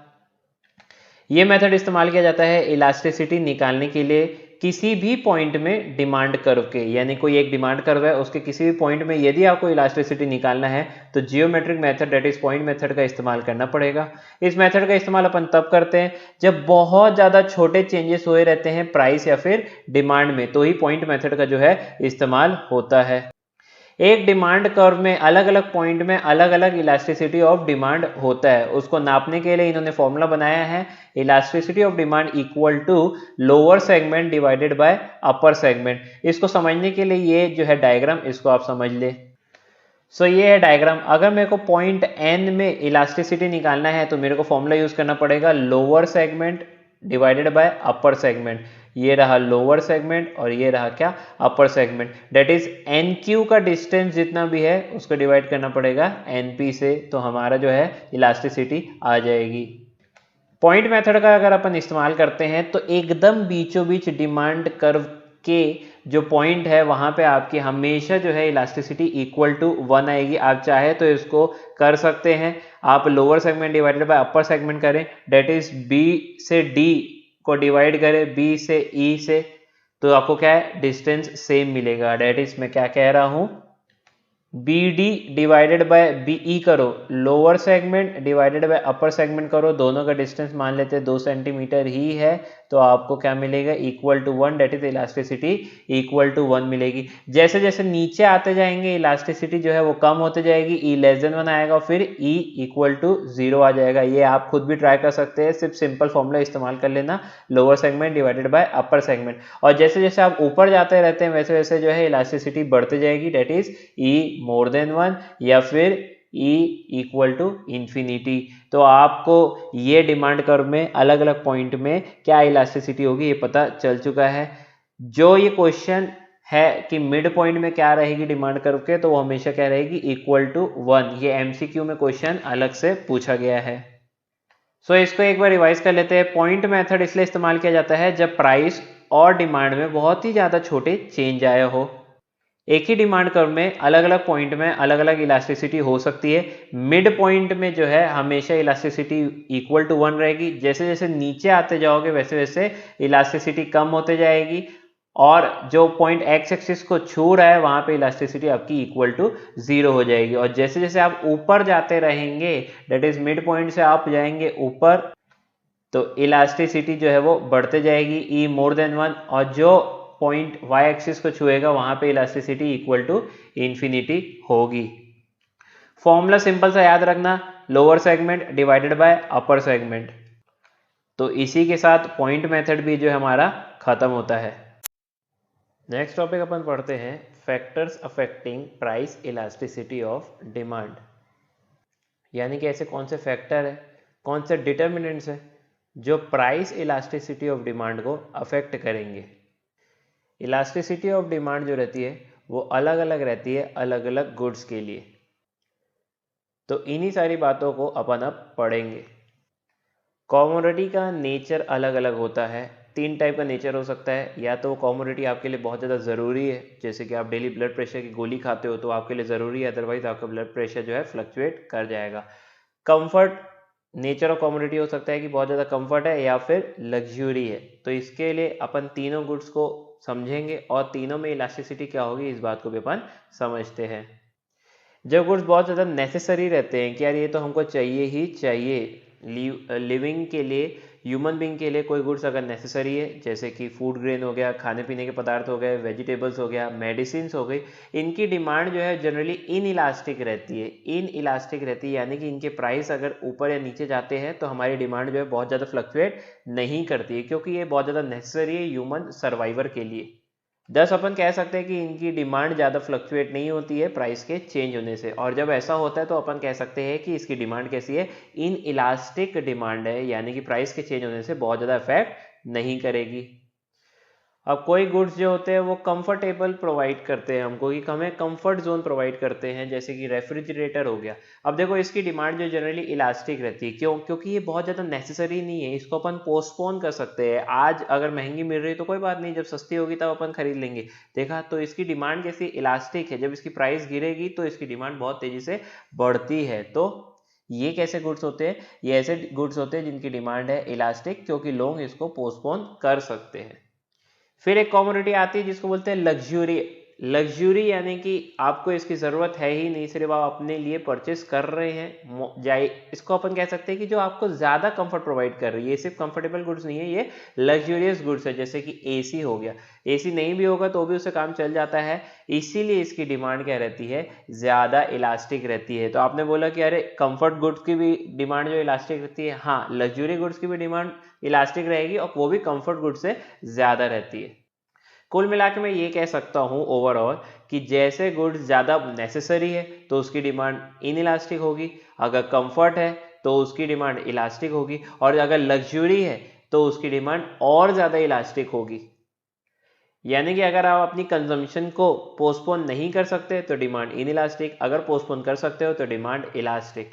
ये मेथड इस्तेमाल किया जाता है इलास्टिसिटी निकालने के लिए किसी भी पॉइंट में डिमांड कर्व के, यानी कोई एक डिमांड कर्व है उसके किसी भी पॉइंट में यदि आपको इलास्टिसिटी निकालना है तो geometric method that is point method का इस्तेमाल करना पड़ेगा। इस मेथड का इस्तेमाल अपन तब करते हैं जब बहुत ज़्यादा छोटे चेंजेस हुए रहते हैं प्राइस या फिर डिमांड में, तो ही पॉइंट मेथड का जो है इस्तेमाल होता है। एक डिमांड कर्व में अलग अलग पॉइंट में अलग अलग इलास्टिसिटी ऑफ डिमांड होता है, उसको नापने के लिए इन्होंने फॉर्मूला बनाया है, elasticity of demand equal to lower segment divided by upper segment. इसको समझने के लिए ये जो है डायग्राम, इसको आप समझ ले। सो ये है डायग्राम। अगर मेरे को पॉइंट एन में इलास्टिसिटी निकालना है तो मेरे को फॉर्मूला यूज करना पड़ेगा lower segment divided by upper segment. ये रहा लोअर सेगमेंट और ये रहा क्या, upper segment. That is N Q का डिस्टेंस जितना भी है उसको डिवाइड करना पड़ेगा एन पी से, तो हमारा जो है इलास्टिसिटी आ जाएगी। पॉइंट मेथड का अगर अपन इस्तेमाल करते हैं तो एकदम बीचों बीच डिमांड कर्व के जो पॉइंट है वहां पे आपकी हमेशा जो है इलास्टिसिटी इक्वल टू 1 आएगी। आप चाहे तो इसको कर सकते हैं, आप lower segment divided by upper segment करें, डेट इज बी से डी को डिवाइड करें बी से ई से, तो आपको क्या है डिस्टेंस सेम मिलेगा। डेट इज मैं क्या कह रहा हूं, B D divided by B E करो, lower segment divided by upper segment करो, दोनों का डिस्टेंस मान लेते हैं 2 सेंटीमीटर ही है, तो आपको क्या मिलेगा equal to 1, that is elasticity equal to 1 मिलेगी। जैसे जैसे नीचे आते जाएंगे इलास्टिसिटी जो है वो कम होते जाएगी, ई लेस देन 1 आएगा, फिर ई इक्वल टू 0 आ जाएगा। ये आप खुद भी ट्राई कर सकते हैं, सिर्फ सिंपल फॉर्मूला इस्तेमाल कर लेना, lower segment divided by upper segment. और जैसे जैसे आप ऊपर जाते रहते हैं वैसे वैसे जो है इलास्टिसिटी बढ़ते जाएगी, that is E more than 1 या फिर E इक्वल टू इन्फिनिटी। तो आपको ये डिमांड कर्व में अलग अलग पॉइंट में क्या इलास्टिसिटी होगी ये पता चल चुका है। जो ये क्वेश्चन है कि मिड पॉइंट में क्या रहेगी डिमांड कर्व के, तो वो हमेशा क्या रहेगी इक्वल टू 1। ये एमसीक्यू में क्वेश्चन अलग से पूछा गया है। सो इसको एक बार रिवाइज कर लेते हैं। पॉइंट मेथड इसलिए इस्तेमाल किया जाता है जब प्राइस और डिमांड में बहुत ही ज्यादा छोटे चेंज आए हो। एक ही डिमांड कर्व में अलग अलग पॉइंट में अलग अलग इलास्टिसिटी हो सकती है। मिड पॉइंट में जो है हमेशा इलास्टिसिटी इक्वल टू 1 रहेगी, जैसे जैसे नीचे आते जाओगे वैसे वैसे इलास्टिसिटी कम होते जाएगी, और जो पॉइंट एक्स एक्सिस को छू रहा है वहां पे इलास्टिसिटी आपकी इक्वल टू 0 हो जाएगी। और जैसे जैसे आप ऊपर जाते रहेंगे, डेट इज मिड पॉइंट से आप जाएंगे ऊपर, तो इलास्टिसिटी जो है वो बढ़ते जाएगी, ई मोर देन 1, और जो पॉइंट वाई एक्सिस को छुएगा वहां पे इलास्टिसिटी इक्वल टू इन्फिनिटी होगी। फॉर्मूला सिंपल सा याद रखना, lower segment divided by upper segment. तो इसी के साथ पॉइंट मेथड भी जो है हमारा खत्म होता है। नेक्स्ट टॉपिक अपन पढ़ते हैं factors affecting price elasticity of demand. यानी कि ऐसे कौन से फैक्टर है, कौन से डिटर्मिनेंट्स है जो प्राइस इलास्टिसिटी ऑफ डिमांड को अफेक्ट करेंगे। इलास्टिसिटी ऑफ डिमांड जो रहती है वो अलग अलग रहती है अलग अलग गुड्स के लिए। तो इन्हीं सारी बातों को अपन अब पढ़ेंगे। कॉमोडिटी का नेचर अलग अलग होता है। 3 टाइप का नेचर हो सकता है। या तो कॉमोडिटी आपके लिए बहुत ज़्यादा ज़रूरी है, जैसे कि आप डेली ब्लड प्रेशर की गोली खाते हो तो आपके लिए ज़रूरी है, अदरवाइज आपका ब्लड प्रेशर जो है फ्लक्चुएट कर जाएगा। कंफर्ट नेचर ऑफ कॉमोडिटी हो सकता है कि बहुत ज़्यादा कंफर्ट है या फिर लग्जरी है। तो इसके लिए अपन तीनों गुड्स को समझेंगे और तीनों में इलास्टिसिटी क्या होगी इस बात को भी अपन समझते हैं। जब गुड्स बहुत ज़्यादा नेसेसरी रहते हैं कि यार ये तो हमको चाहिए ही चाहिए, लिविंग के लिए, ह्यूमन बीइंग के लिए कोई गुड्स अगर नेसेसरी है, जैसे कि फूड ग्रेन हो गया, खाने पीने के पदार्थ हो गए, वेजिटेबल्स हो गया, मेडिसिन हो गई, इनकी डिमांड जो है जनरली इन इलास्टिक रहती है। इन इलास्टिक रहती है यानी कि इनके प्राइस अगर ऊपर या नीचे जाते हैं तो हमारी डिमांड जो है बहुत ज़्यादा फ्लक्चुएट नहीं करती है, क्योंकि ये बहुत ज़्यादा नेसेसरी है ह्यूमन सर्वाइवर के लिए। दस अपन कह सकते हैं कि इनकी डिमांड ज़्यादा फ्लक्चुएट नहीं होती है प्राइस के चेंज होने से। और जब ऐसा होता है तो अपन कह सकते हैं कि इसकी डिमांड कैसी है, इन इलास्टिक डिमांड है, यानी कि प्राइस के चेंज होने से बहुत ज़्यादा इफेक्ट नहीं करेगी। अब कोई गुड्स जो होते हैं वो कंफर्टेबल प्रोवाइड करते हैं हमको, कि हमें कंफर्ट जोन प्रोवाइड करते हैं, जैसे कि रेफ्रिजरेटर हो गया। अब देखो इसकी डिमांड जो जनरली इलास्टिक रहती है, क्यों? क्योंकि ये बहुत ज़्यादा नेसेसरी नहीं है, इसको अपन पोस्टपोन कर सकते हैं। आज अगर महंगी मिल रही है तो कोई बात नहीं, जब सस्ती होगी तब अपन खरीद लेंगे। देखा, तो इसकी डिमांड कैसी इलास्टिक है, जब इसकी प्राइस गिरेगी तो इसकी डिमांड बहुत तेजी से बढ़ती है। तो ये कैसे गुड्स होते हैं? ये ऐसे गुड्स होते हैं जिनकी डिमांड है इलास्टिक, क्योंकि लोग इसको पोस्टपोन कर सकते हैं। फिर एक कॉमोडिटी आती है जिसको बोलते हैं लग्जरी। लग्जरी यानी कि आपको इसकी ज़रूरत है ही नहीं, सिर्फ आप अपने लिए परचेस कर रहे हैं। इसको अपन कह सकते हैं कि जो आपको ज़्यादा कंफर्ट प्रोवाइड कर रही है। ये सिर्फ कंफर्टेबल गुड्स नहीं है, ये लग्जरियस गुड्स है, जैसे कि एसी हो गया। एसी नहीं भी होगा तो भी उससे काम चल जाता है, इसीलिए इसकी डिमांड क्या रहती है, ज़्यादा इलास्टिक रहती है। तो आपने बोला कि अरे कंफर्ट गुड्स की भी डिमांड जो इलास्टिक रहती है, हाँ, लग्जरी गुड्स की भी डिमांड इलास्टिक रहेगी और वो भी कंफर्ट गुड्स से ज़्यादा रहती है। कुल मिला के मैं ये कह सकता हूँ ओवरऑल कि जैसे गुड्स ज़्यादा नेसेसरी है तो उसकी डिमांड इन इलास्टिक होगी, अगर कंफर्ट है तो उसकी डिमांड इलास्टिक होगी, और अगर लग्जरी है तो उसकी डिमांड और ज़्यादा इलास्टिक होगी। यानी कि अगर आप अपनी कंजम्पशन को पोस्टपोन नहीं कर सकते तो डिमांड इन इलास्टिक, अगर पोस्टपोन कर सकते हो तो डिमांड इलास्टिक।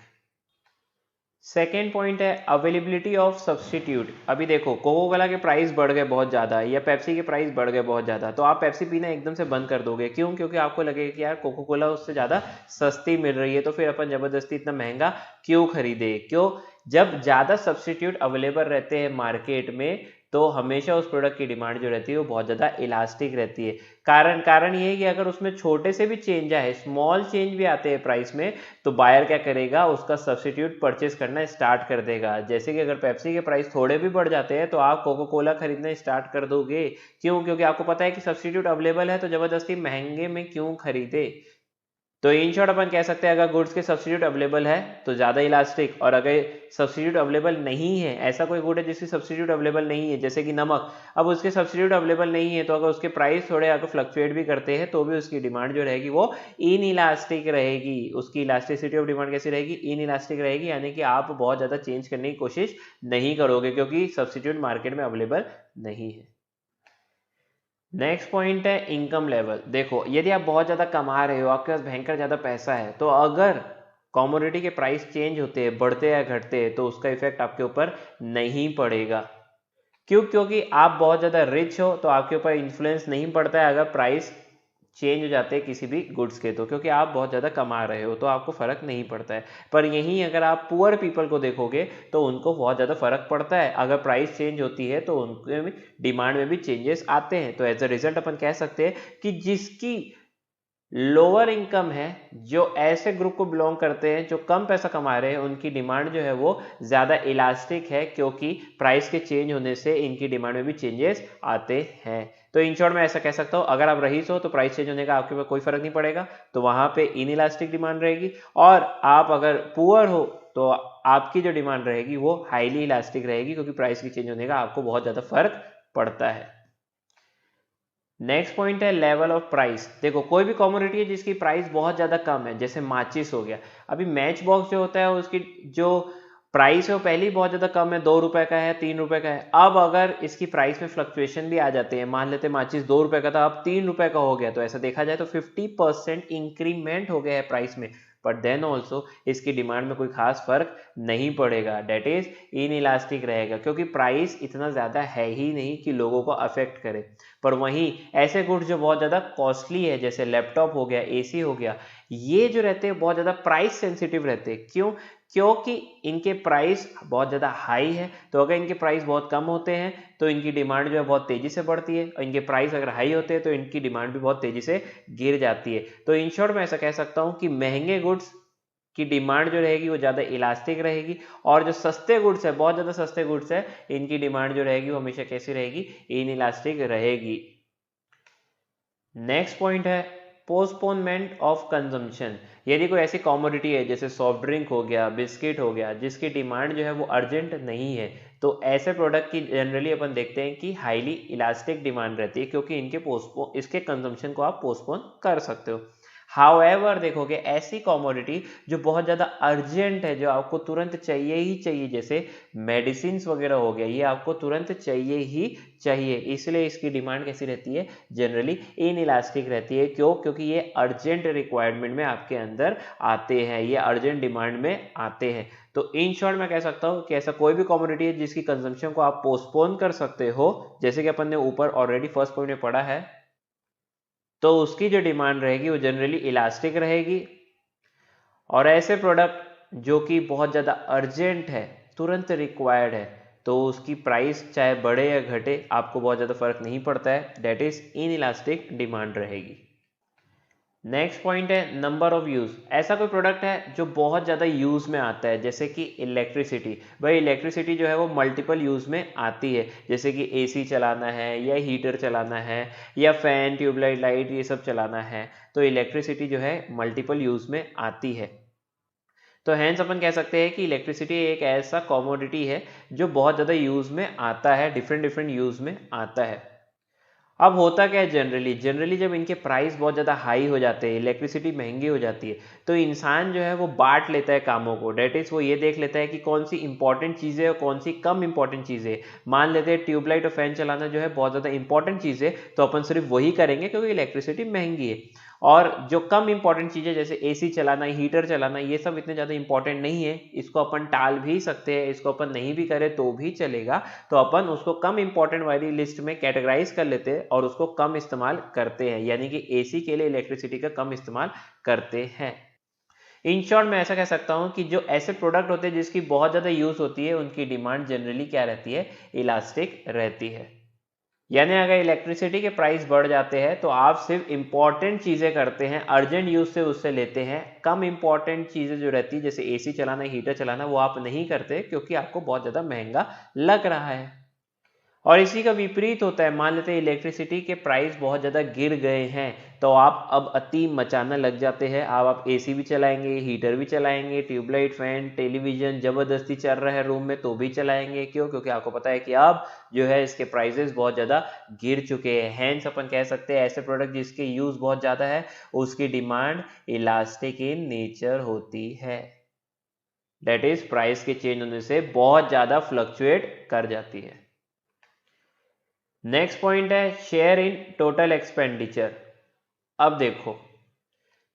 सेकेंड पॉइंट है अवेलेबिलिटी ऑफ सब्सटीट्यूट। अभी देखो कोको कोला के प्राइस बढ़ गए बहुत ज़्यादा, या पेप्सी के प्राइस बढ़ गए बहुत ज़्यादा, तो आप पेप्सी पीना एकदम से बंद कर दोगे। क्यों? क्योंकि आपको लगेगा कि यार कोको कोला उससे ज़्यादा सस्ती मिल रही है, तो फिर अपन ज़बरदस्ती इतना महंगा क्यों खरीदे। क्यों? जब ज़्यादा सब्सटीट्यूट अवेलेबल रहते हैं मार्केट में तो हमेशा उस प्रोडक्ट की डिमांड जो रहती है वो बहुत ज़्यादा इलास्टिक रहती है। कारण ये है कि अगर उसमें छोटे से भी चेंज आए, स्मॉल चेंज भी आते हैं प्राइस में, तो बायर क्या करेगा, उसका सब्सटीट्यूट परचेस करना स्टार्ट कर देगा। जैसे कि अगर पेप्सी के प्राइस थोड़े भी बढ़ जाते हैं तो आप कोको कोला खरीदना स्टार्ट कर दोगे। क्यों? क्योंकि आपको पता है कि सब्सटीट्यूट अवेलेबल है, तो जबरदस्ती महंगे में क्यों खरीदे। तो इन शॉर्ट अपन कह सकते हैं अगर गुड्स के सब्सटीट्यूट अवेलेबल है तो ज़्यादा इलास्टिक, और अगर सब्सटीट्यूट अवेलेबल नहीं है, ऐसा कोई गुड है जिसकी सब्सटीट्यूट अवेलेबल नहीं है, जैसे कि नमक, अब उसके सब्सटीट्यूट अवेलेबल नहीं है तो अगर उसके प्राइस थोड़े अगर फ्लक्चुएट भी करते हैं तो भी उसकी डिमांड जो रहेगी वो इन इलास्टिक रहेगी। उसकी इलास्टिसिटी ऑफ डिमांड कैसी रहेगी? इन इलास्टिक रहेगी, यानी कि आप बहुत ज़्यादा चेंज करने की कोशिश नहीं करोगे क्योंकि सब्सटीट्यूट मार्केट में अवेलेबल नहीं है। नेक्स्ट पॉइंट है इनकम लेवल। देखो यदि आप बहुत ज़्यादा कमा रहे हो, आपके पास भयंकर ज़्यादा पैसा है, तो अगर कॉमोडिटी के प्राइस चेंज होते हैं, बढ़ते या घटते हैं, तो उसका इफेक्ट आपके ऊपर नहीं पड़ेगा। क्यों? क्योंकि आप बहुत ज़्यादा रिच हो तो आपके ऊपर इन्फ्लुएंस नहीं पड़ता है अगर प्राइस चेंज हो जाते हैं किसी भी गुड्स के, तो क्योंकि आप बहुत ज़्यादा कमा रहे हो तो आपको फ़र्क नहीं पड़ता है। पर यहीं अगर आप पुअर पीपल को देखोगे तो उनको बहुत ज़्यादा फ़र्क पड़ता है। अगर प्राइस चेंज होती है तो उनके डिमांड में भी चेंजेस आते हैं। तो एज अ रिजल्ट अपन कह सकते हैं कि जिसकी लोअर इनकम है, जो ऐसे ग्रुप को बिलोंग करते हैं जो कम पैसा कमा रहे हैं, उनकी डिमांड जो है वो ज़्यादा इलास्टिक है, क्योंकि प्राइस के चेंज होने से इनकी डिमांड में भी चेंजेस आते हैं। तो इन शॉर्ट में ऐसा कह सकता हूँ, अगर आप रईस हो तो प्राइस चेंज होने का आपके ऊपर कोई फर्क नहीं पड़ेगा, तो वहां पे इनइलास्टिक डिमांड रहेगी। और आप अगर पुअर हो तो आपकी जो डिमांड रहेगी वो हाईली इलास्टिक रहेगी, क्योंकि प्राइस के चेंज होने का आपको बहुत ज़्यादा फर्क पड़ता है। नेक्स्ट पॉइंट है लेवल ऑफ प्राइस। देखो, कोई भी कमोडिटी है जिसकी प्राइस बहुत ज़्यादा कम है, जैसे माचिस हो गया। अभी मैच बॉक्स जो होता है उसकी जो प्राइस है वो पहले ही बहुत ज़्यादा कम है, 2 रुपए का है, 3 रुपए का है। अब अगर इसकी प्राइस में फ्लक्चुएशन भी आ जाते हैं, मान लेते हैं माचिस 2 रुपए का था, अब 3 रुपए का हो गया, तो ऐसा देखा जाए तो 50% इंक्रीमेंट हो गया है प्राइस में। बट देन ऑल्सो इसकी डिमांड में कोई खास फर्क नहीं पड़ेगा, डेट इज इन इलास्टिक रहेगा, क्योंकि प्राइस इतना ज़्यादा है ही नहीं कि लोगों को अफेक्ट करे। पर वहीं ऐसे गुड्स जो बहुत ज़्यादा कॉस्टली है, जैसे लैपटॉप हो गया, एसी हो गया, ये जो रहते हैं बहुत ज़्यादा प्राइस सेंसिटिव रहते हैं। क्यों? क्योंकि इनके प्राइस बहुत ज़्यादा हाई है, तो अगर इनके प्राइस बहुत कम होते हैं तो इनकी डिमांड जो है बहुत तेज़ी से बढ़ती है, और इनके प्राइस अगर हाई होते हैं तो इनकी डिमांड भी बहुत तेज़ी से गिर जाती है। तो इन शॉर्ट मैं ऐसा कह सकता हूँ कि महंगे गुड्स की डिमांड जो रहेगी वो ज़्यादा इलास्टिक रहेगी, और जो सस्ते गुड्स है, बहुत ज़्यादा सस्ते गुड्स है, इनकी डिमांड जो रहेगी वो हमेशा कैसी रहेगी? इन इलास्टिक रहेगी। नेक्स्ट पॉइंट है पोस्टपोनमेंट ऑफ कंजम्पशन। यदि कोई ऐसी कॉमोडिटी है जैसे सॉफ्ट ड्रिंक हो गया, बिस्किट हो गया, जिसकी डिमांड जो है वो अर्जेंट नहीं है, तो ऐसे प्रोडक्ट की जनरली अपन देखते हैं कि हाईली इलास्टिक डिमांड रहती है, क्योंकि इसके कंजम्पशन को आप पोस्टपोन कर सकते हो। हाउएवर देखोगे, ऐसी कॉमोडिटी जो बहुत ज़्यादा अर्जेंट है, जो आपको तुरंत चाहिए ही चाहिए, जैसे मेडिसिन वगैरह हो गया, ये आपको तुरंत चाहिए ही चाहिए, इसलिए इसकी डिमांड कैसी रहती है? जनरली इन इलास्टिक रहती है। क्यों? क्योंकि ये अर्जेंट रिक्वायरमेंट में आपके अंदर आते हैं, ये अर्जेंट डिमांड में आते हैं। तो इन शॉर्ट मैं कह सकता हूँ कि ऐसा कोई भी कॉमोडिटी है जिसकी कंजम्पशन को आप पोस्टपोन कर सकते हो, जैसे कि अपन ने ऊपर ऑलरेडी फर्स्ट पॉइंट में पढ़ा है, तो उसकी जो डिमांड रहेगी वो जनरली इलास्टिक रहेगी। और ऐसे प्रोडक्ट जो कि बहुत ज़्यादा अर्जेंट है, तुरंत रिक्वायर्ड है, तो उसकी प्राइस चाहे बढ़े या घटे आपको बहुत ज़्यादा फर्क नहीं पड़ता है, that is inelastic demand रहेगी। नेक्स्ट पॉइंट है नंबर ऑफ यूज़। ऐसा कोई प्रोडक्ट है जो बहुत ज़्यादा यूज़ में आता है, जैसे कि इलेक्ट्रिसिटी। भाई इलेक्ट्रिसिटी जो है वो मल्टीपल यूज़ में आती है, जैसे कि एसी चलाना है, या हीटर चलाना है, या फैन, ट्यूबलाइट, लाइट, ये सब चलाना है, तो इलेक्ट्रिसिटी जो है मल्टीपल यूज़ में आती है। तो हैंस अपन कह सकते हैं कि इलेक्ट्रिसिटी एक ऐसा कॉमोडिटी है जो बहुत ज़्यादा यूज़ में आता है, डिफरेंट डिफरेंट यूज़ में आता है। अब होता क्या है जनरली जब इनके प्राइस बहुत ज़्यादा हाई हो जाते हैं, इलेक्ट्रिसिटी महंगी हो जाती है, तो इंसान जो है वो बांट लेता है कामों को, डेट इज वो ये देख लेता है कि कौन सी इंपॉर्टेंट चीज़ें और कौन सी कम इंपॉर्टेंट चीज़ें। मान लेते हैं ट्यूबलाइट और फैन चलाना जो है बहुत ज़्यादा इंपॉर्टेंट चीज़ है, तो अपन सिर्फ वही करेंगे क्योंकि इलेक्ट्रिसिटी महंगी है। और जो कम इंपॉर्टेंट चीज़ें जैसे एसी चलाना, हीटर चलाना, ये सब इतने ज़्यादा इंपॉर्टेंट नहीं है, इसको अपन टाल भी सकते हैं, इसको अपन नहीं भी करें तो भी चलेगा, तो अपन उसको कम इंपॉर्टेंट वाली लिस्ट में कैटेगराइज कर लेते हैं और उसको कम इस्तेमाल करते हैं, यानी कि एसी के लिए इलेक्ट्रिसिटी का कम इस्तेमाल करते हैं। इन शॉर्ट मैं ऐसा कह सकता हूं कि जो ऐसे प्रोडक्ट होते हैं जिसकी बहुत ज़्यादा यूज होती है, उनकी डिमांड जनरली क्या रहती है? इलास्टिक रहती है। यानी अगर इलेक्ट्रिसिटी के प्राइस बढ़ जाते हैं तो आप सिर्फ इंपॉर्टेंट चीज़ें करते हैं, अर्जेंट यूज से उससे लेते हैं, कम इंपॉर्टेंट चीज़ें जो रहती है जैसे एसी चलाना, हीटर चलाना, वो आप नहीं करते क्योंकि आपको बहुत ज़्यादा महंगा लग रहा है। और इसी का विपरीत होता है, मान लेते हैं इलेक्ट्रिसिटी के प्राइस बहुत ज़्यादा गिर गए हैं, तो आप अब अति मचाना लग जाते हैं, आप एसी भी चलाएंगे, हीटर भी चलाएंगे, ट्यूबलाइट, फैन, टेलीविजन जबरदस्ती चल रहा है रूम में तो भी चलाएंगे। क्यों? क्योंकि आपको पता है कि अब जो है इसके प्राइसेस बहुत ज़्यादा गिर चुके हैं। हैंस अपन कह सकते हैं ऐसे प्रोडक्ट जिसके यूज़ बहुत ज़्यादा है, उसकी डिमांड इलास्टिक इन नेचर होती है, डेट इज प्राइस के चेंज होने से बहुत ज़्यादा फ्लक्चुएट कर जाती है। नेक्स्ट पॉइंट है शेयर इन टोटल एक्सपेंडिचर। अब देखो,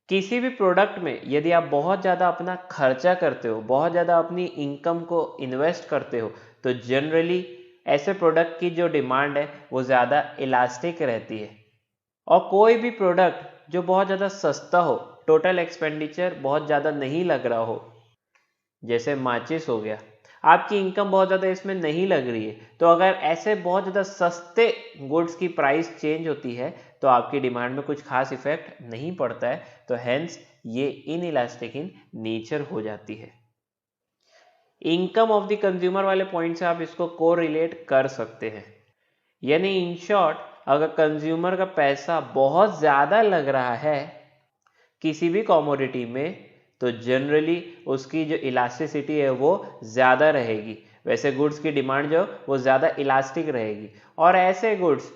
किसी भी प्रोडक्ट में यदि आप बहुत ज़्यादा अपना खर्चा करते हो, बहुत ज़्यादा अपनी इनकम को इन्वेस्ट करते हो, तो जनरली ऐसे प्रोडक्ट की जो डिमांड है वो ज़्यादा इलास्टिक रहती है। और कोई भी प्रोडक्ट जो बहुत ज़्यादा सस्ता हो, टोटल एक्सपेंडिचर बहुत ज़्यादा नहीं लग रहा हो, जैसे माचिस हो गया। आपकी इनकम बहुत ज़्यादा इसमें नहीं लग रही है, तो अगर ऐसे बहुत ज़्यादा सस्ते गुड्स की प्राइस चेंज होती है तो आपकी डिमांड में कुछ खास इफेक्ट नहीं पड़ता है, तो हेंस ये इनइलास्टिक इन नेचर हो जाती है। इनकम ऑफ द कंज्यूमर वाले पॉइंट से आप इसको कोरिलेट कर सकते हैं, यानी इन शॉर्ट अगर कंज्यूमर का पैसा बहुत ज़्यादा लग रहा है किसी भी कमोडिटी में तो जनरली उसकी जो इलास्टिसिटी है वो ज़्यादा रहेगी, वैसे गुड्स की डिमांड जो वो ज़्यादा इलास्टिक रहेगी। और ऐसे गुड्स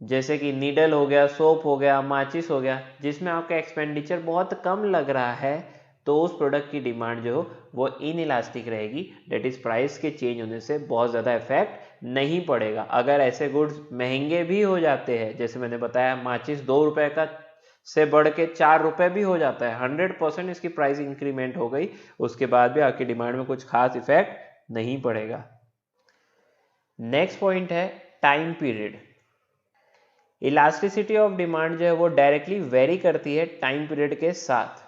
जैसे कि नीडल हो गया, सोप हो गया, माचिस हो गया, जिसमें आपका एक्सपेंडिचर बहुत कम लग रहा है तो उस प्रोडक्ट की डिमांड जो वो इनइलास्टिक रहेगी, डेट इज प्राइस के चेंज होने से बहुत ज़्यादा इफेक्ट नहीं पड़ेगा। अगर ऐसे गुड्स महंगे भी हो जाते हैं, जैसे मैंने बताया माचिस 2 रुपए का से बढ़ के 4 रुपए भी हो जाता है, 100% इसकी प्राइस इंक्रीमेंट हो गई, उसके बाद भी आपकी डिमांड में कुछ खास इफेक्ट नहीं पड़ेगा। नेक्स्ट पॉइंट है time period. Elasticity of demand जो है वो डायरेक्टली वेरी करती है टाइम पीरियड के साथ।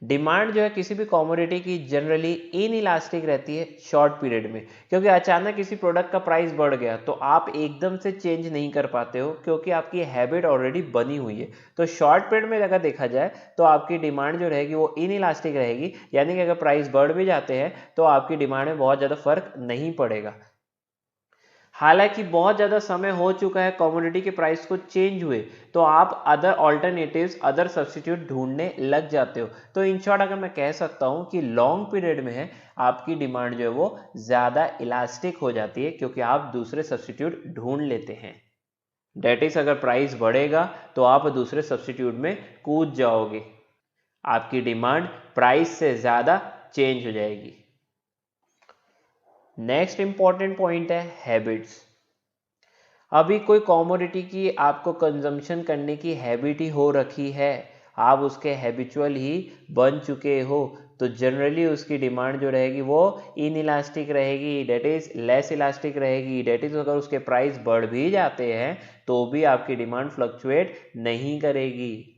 डिमांड जो है किसी भी कमोडिटी की जनरली इनइलास्टिक रहती है शॉर्ट पीरियड में, क्योंकि अचानक किसी प्रोडक्ट का प्राइस बढ़ गया तो आप एकदम से चेंज नहीं कर पाते हो, क्योंकि आपकी हैबिट ऑलरेडी बनी हुई है। तो शॉर्ट पीरियड में अगर देखा जाए तो आपकी डिमांड जो रहेगी वो इनइलास्टिक रहेगी, यानी कि अगर प्राइस बढ़ भी जाते हैं तो आपकी डिमांड में बहुत ज़्यादा फर्क नहीं पड़ेगा। हालांकि बहुत ज़्यादा समय हो चुका है कमोडिटी के प्राइस को चेंज हुए तो आप अदर ऑल्टरनेटिव्स, अदर सब्स्टिट्यूट ढूंढने लग जाते हो। तो इन शॉर्ट अगर मैं कह सकता हूं कि लॉन्ग पीरियड में है आपकी डिमांड जो है वो ज़्यादा इलास्टिक हो जाती है, क्योंकि आप दूसरे सब्स्टिट्यूट ढूंढ लेते हैं। डेट इज अगर प्राइस बढ़ेगा तो आप दूसरे सब्स्टिट्यूट में कूद जाओगे, आपकी डिमांड प्राइस से ज़्यादा चेंज हो जाएगी। नेक्स्ट इंपॉर्टेंट पॉइंट है हैबिट्स। अभी कोई कमोडिटी की आपको कंजम्पशन करने की हैबिट ही हो रखी है, आप उसके हैबिचुअल ही बन चुके हो, तो जनरली उसकी डिमांड जो रहेगी वो इनइलास्टिक रहेगी, डेट इज लेस इलास्टिक रहेगी। डेट इज अगर उसके प्राइस बढ़ भी जाते हैं तो भी आपकी डिमांड फ्लक्चुएट नहीं करेगी।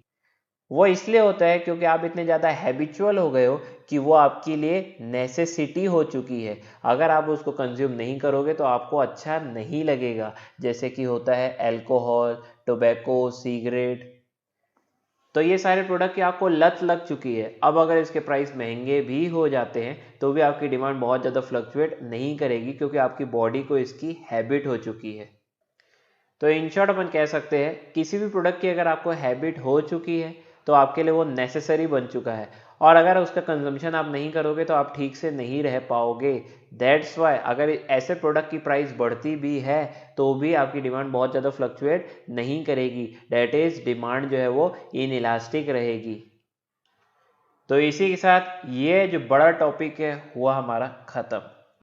वो इसलिए होता है क्योंकि आप इतने ज़्यादा हैबिचुअल हो गए हो कि वो आपके लिए नेसेसिटी हो चुकी है। अगर आप उसको कंज्यूम नहीं करोगे तो आपको अच्छा नहीं लगेगा, जैसे कि होता है अल्कोहल, टोबैको, सिगरेट। तो ये सारे प्रोडक्ट की आपको लत लग चुकी है। अब अगर इसके प्राइस महंगे भी हो जाते हैं तो भी आपकी डिमांड बहुत ज़्यादा फ्लक्चुएट नहीं करेगी, क्योंकि आपकी बॉडी को इसकी हैबिट हो चुकी है। तो इन शॉर्ट अपन कह सकते हैं किसी भी प्रोडक्ट की अगर आपको हैबिट हो चुकी है तो आपके लिए वो नेसेसरी बन चुका है, और अगर उसका कंजम्पशन आप नहीं करोगे तो आप ठीक से नहीं रह पाओगे। दैट्स वाई अगर ऐसे प्रोडक्ट की प्राइस बढ़ती भी है तो भी आपकी डिमांड बहुत ज़्यादा फ्लक्चुएट नहीं करेगी, दैट इज डिमांड जो है वो इनइलास्टिक रहेगी। तो इसी के साथ ये जो बड़ा टॉपिक है हुआ हमारा ख़त्म।